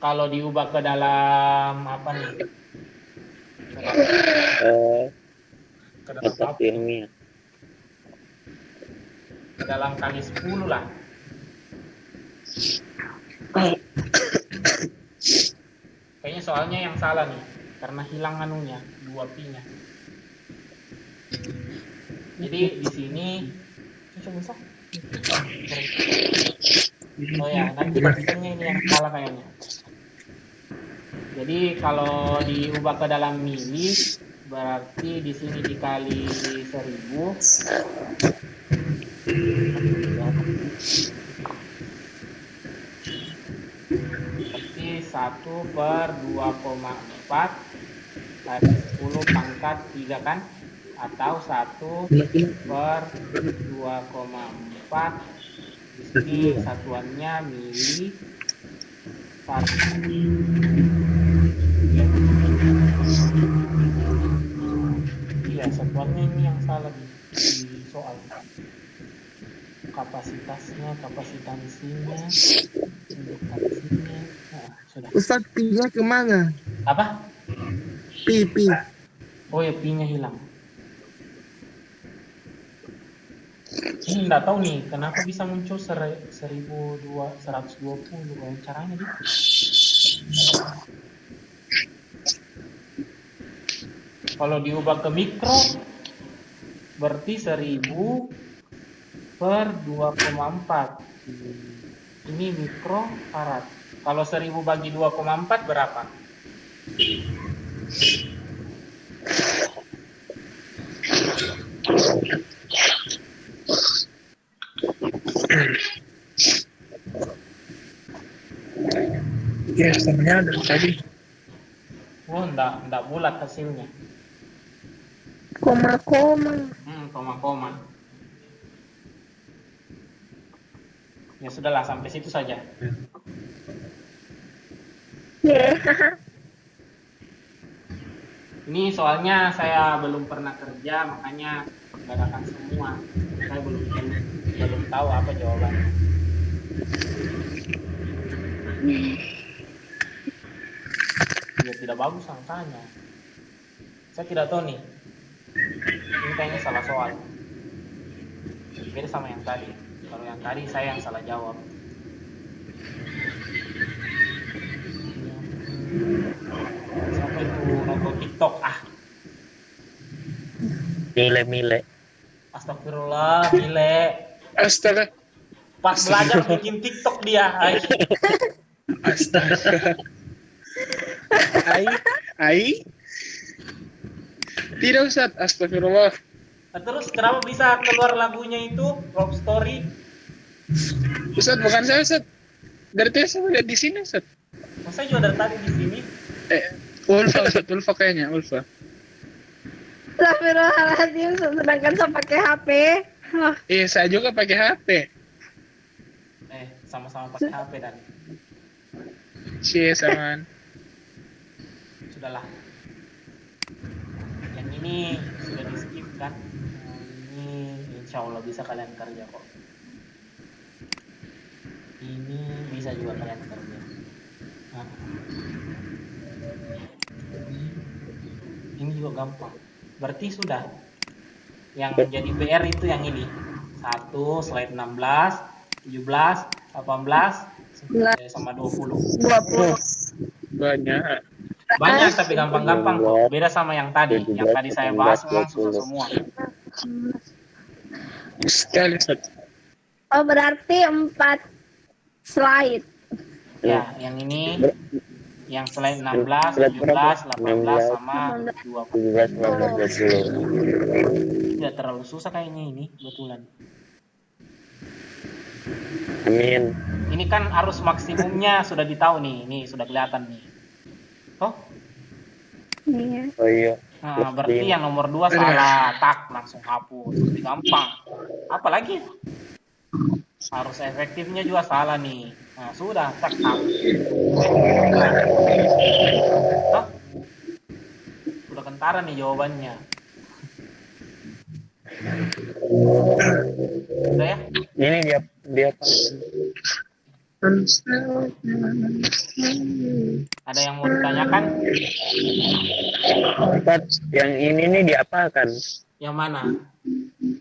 kalau diubah ke dalam apa nih? Ke dalam apa? ilmiah. Ke dalam kali 10 lah. Kayaknya soalnya yang salah nih, karena hilang anunya, 2pi-nya. Jadi di sini bisa. Oh ya, nanti hitungnya ini yang salah kayaknya. Jadi kalau diubah ke dalam mili, berarti di sini dikali 1000. Berarti 1/2,4 kali 10 pangkat 3 kan? Atau 1/2,4 Di sini satuannya mili farad. Iya, satuannya ini yang salah di soal. Kapasitasnya, kapasitansinya, indukansinya. Nah, sudah. Ustaz, pi-nya kemana? Apa? Pi. Oh ya, pi-nya hilang. Ini nggak tahu nih, kenapa bisa muncul 1.120? Kayak caranya gitu. Kalau diubah ke mikro, berarti 1000 per 2,4. Ini mikro farad. Kalau 1000 bagi 2,4 berapa? Ya, sebenarnya dari tadi. Oh, enggak bulat hasilnya. Koma-koma. Koma-koma. Ya sudahlah, sampai situ saja. Ini soalnya saya belum pernah kerja, makanya mengadakan semua. Saya belum tahu apa jawabannya. Ya tidak bagus angkanya. Saya tidak tahu nih. Ini kayaknya salah soal. Beda sama yang tadi. Kalau yang tadi saya yang salah jawab. Siapa itu nonton TikTok? Mile. Astagfirullah, Mile. Astaga. Pas belajar bikin TikTok dia. Astaga. Ai. Tidak, Ustaz. Astagfirullah. Terus kenapa bisa keluar lagunya itu Love Story? Ustaz, bukan saya, Ustaz. Dari tadi saya lihat di sini, Ustaz. Masa juga dari tadi di sini? Ulfa, Ustaz. Ulfa kayaknya, Ulfa. Astagfirullahaladzim, sedangkan saya pakai HP. Saya juga pakai HP. Sama-sama pakai HP dan. Cie, saman. Sudahlah. Yang ini sudah di skip kan? Ini insya Allah bisa kalian kerja kok. Ini bisa juga kalian kerja. Ini juga gampang. Berarti sudah. Yang menjadi PR itu yang ini. 1, slide 16, 17, 18, sama 20. Banyak tapi gampang-gampang kok. Beda sama yang tadi. Yang tadi saya bahas memang susah semua. Sekali, Ustaz. Oh, berarti 4 slide. Ya, yang ini yang slide 16, 17, 18 sama 20. 17, 19, 20. Tidak terlalu susah kayaknya ini, betulan. Amin. Ini kan arus maksimumnya sudah ditahu nih, ini sudah kelihatan nih. Oh? Iya. Oh iya. Nah, berarti yang nomor 2 salah, tak langsung hapus. Lebih gampang. Apalagi? Arus efektifnya juga salah nih. Nah, sudah, tak hapus. Oh? Sudah kentara nih jawabannya. Udah ya? Ini dia Ada yang mau ditanyakan? Ustaz, yang ini nih diapakan? Yang mana?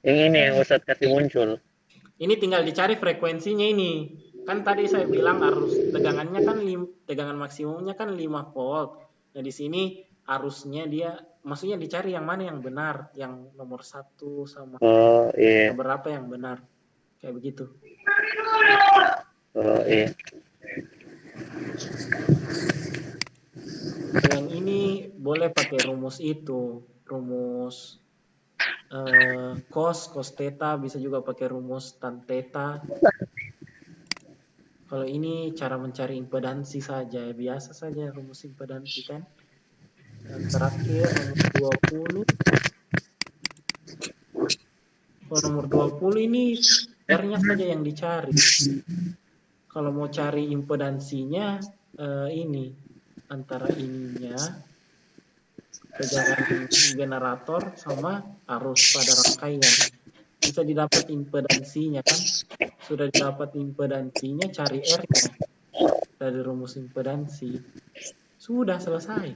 Yang ini yang Ustaz kasih muncul. Ini tinggal dicari frekuensinya ini. Kan tadi saya bilang arus tegangannya kan tegangan maksimumnya kan 5 volt. Nah, di sini arusnya dia maksudnya dicari yang mana yang benar, yang nomor 1 sama berapa yang benar. Kayak begitu. Oh iya. Yang ini boleh pakai rumus itu, rumus cos theta, bisa juga pakai rumus tan theta. Kalau ini cara mencari impedansi saja, biasa saja rumus impedansi kan. Dan terakhir nomor 20. Kalau nomor 20 ini R-nya saja yang dicari. Kalau mau cari impedansinya ini antara ininya tegangan generator sama arus pada rangkaian. Bisa didapat impedansinya kan? Sudah didapat impedansinya, cari R-nya dari rumus impedansi. Sudah selesai.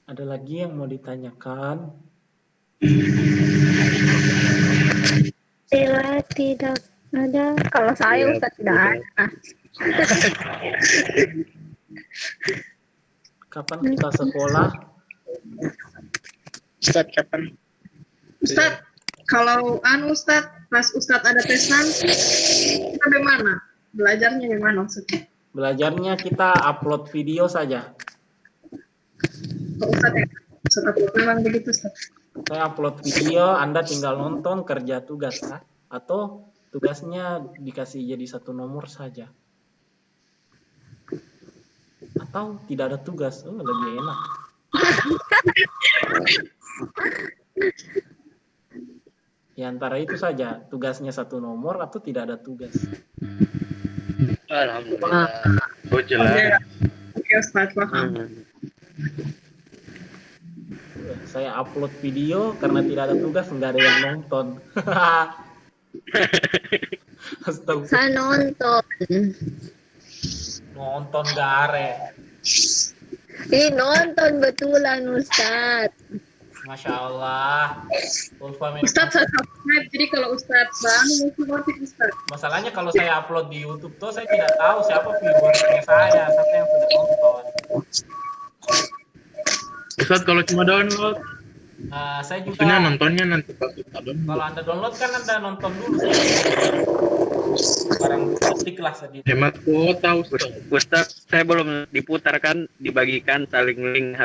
Ada lagi yang mau ditanyakan? Tidak ada. Kalau saya Ustaz tidak ada. Kapan kita sekolah? Ustaz kapan? Ustaz, kalau Ustaz, pas Ustaz ada tes nanti, kita bagaimana? Belajarnya bagaimana maksudnya? Belajarnya kita upload video saja. Kalau Ustaz ya, Ustaz upload memang begitu Ustaz. Saya upload video, Anda tinggal nonton, kerja tugas, kah? Atau tugasnya dikasih jadi satu nomor saja. Atau tidak ada tugas, lebih enak. Ya antara itu saja, tugasnya satu nomor atau tidak ada tugas. Alhamdulillah. Oh jelas. Oke Ustaz, paham. Saya upload video karena tidak ada tugas, nggak ada yang nonton. Astagfirullah. Saya nonton. Nonton gare. Ih, nonton betulan Ustaz. Masya Allah. Ustaz saya subscribe, jadi kalau Ustaz bangun mungkin notif Ustaz. Masalahnya kalau saya upload di YouTube tuh saya tidak tahu siapa viewernya saya, siapa yang sudah nonton. Ustaz kalau cuma download, Saya juga. maksudnya nontonnya nanti pas kita download. Kalau Anda download kan Anda nonton dulu. Barang detik lah sedikit. Hemat kuota Ustaz. Ustaz, saya belum diputarkan, dibagikan saling link.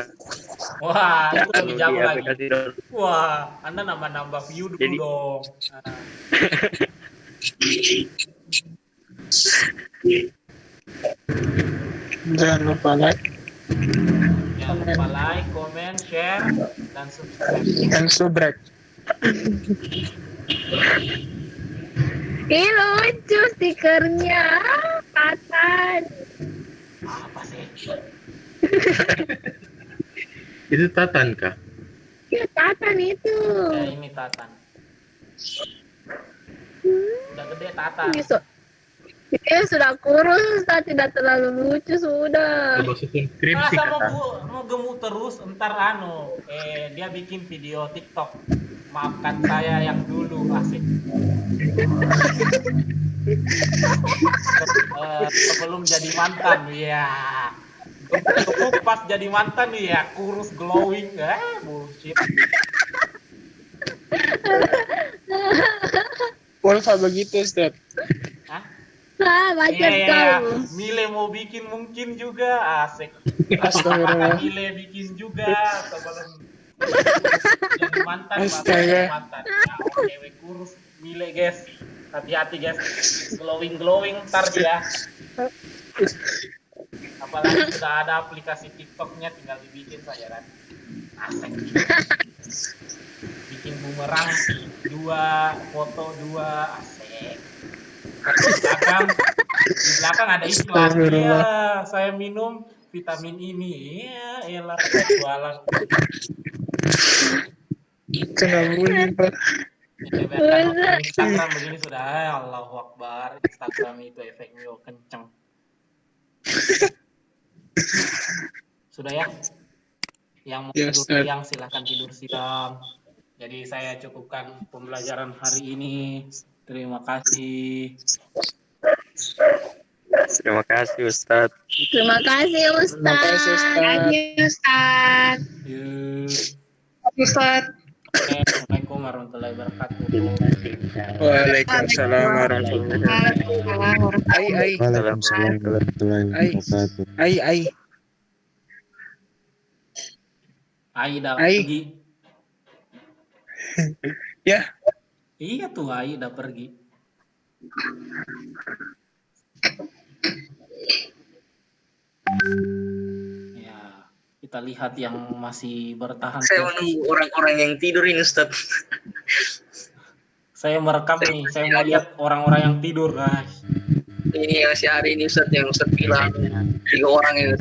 Wah, itu lebih jauh Di lagi. aplikasi download. Wah, Anda nambah-nambah view dulu Jadi- dong. Jangan lupa like Jangan lupa like, comment, share, dan subscribe. dan subrek. Ih, lucu stikernya. Patan. Apa sih? Itu Tatan kah? Ya, Tatan itu. Ya, ini Tatan. Udah gede Tatan. Bisa. Dia sudah kurus, Ustaz, tidak terlalu lucu sudah. Coba susun skripsi Masa kata. mau gemuk terus, entar dia bikin video TikTok. Maafkan saya yang dulu, asik. Sebelum jadi mantan, ya. Gemuk pas jadi mantan, ya. Kurus, glowing, bullshit. Wolfa begitu Ustaz. Hah? Macam Iya, kau. Mile mau bikin mungkin juga, asik. Astagfirullah. Mile bikin juga, sebelum jadi mantan, Astaga. mantan. Nah, cewek kurus, Mile guys, hati-hati guys, glowing ntar dia. Apalagi sudah ada aplikasi TikToknya, tinggal dibikin saja kan, asik. Bikin bumerang 2, foto 2, asik. Di belakang ada iklan. Iya, saya minum vitamin ini. Iya, elah jualan. Kena bunyi Pak. Instagram begini sudah, Allahu Akbar. Instagram itu efeknya kenceng. Sudah ya? Yang mau Ya, tidur Ustaz. siang silahkan tidur siang. Jadi saya cukupkan pembelajaran hari ini. Terima kasih. Terima kasih Ustaz. Terima kasih, Ustaz. Terima kasih Ustaz. Ustaz. Yuk. Ustaz. Assalamualaikum warahmatullahi wabarakatuh. Waalaikumsalam warahmatullahi wabarakatuh. Ai. Waalaikumsalam warahmatullahi wabarakatuh. Ai. Aida Ai. pergi. Ya. Iya tuh Aida pergi. Ya, Kita lihat yang masih bertahan. Saya menunggu orang-orang yang tidur ini Ustaz. Saya merekam nih, saya mau lihat orang-orang yang tidur. Ini yang si hari ini Ustaz yang Ustaz bilang 3 orang yang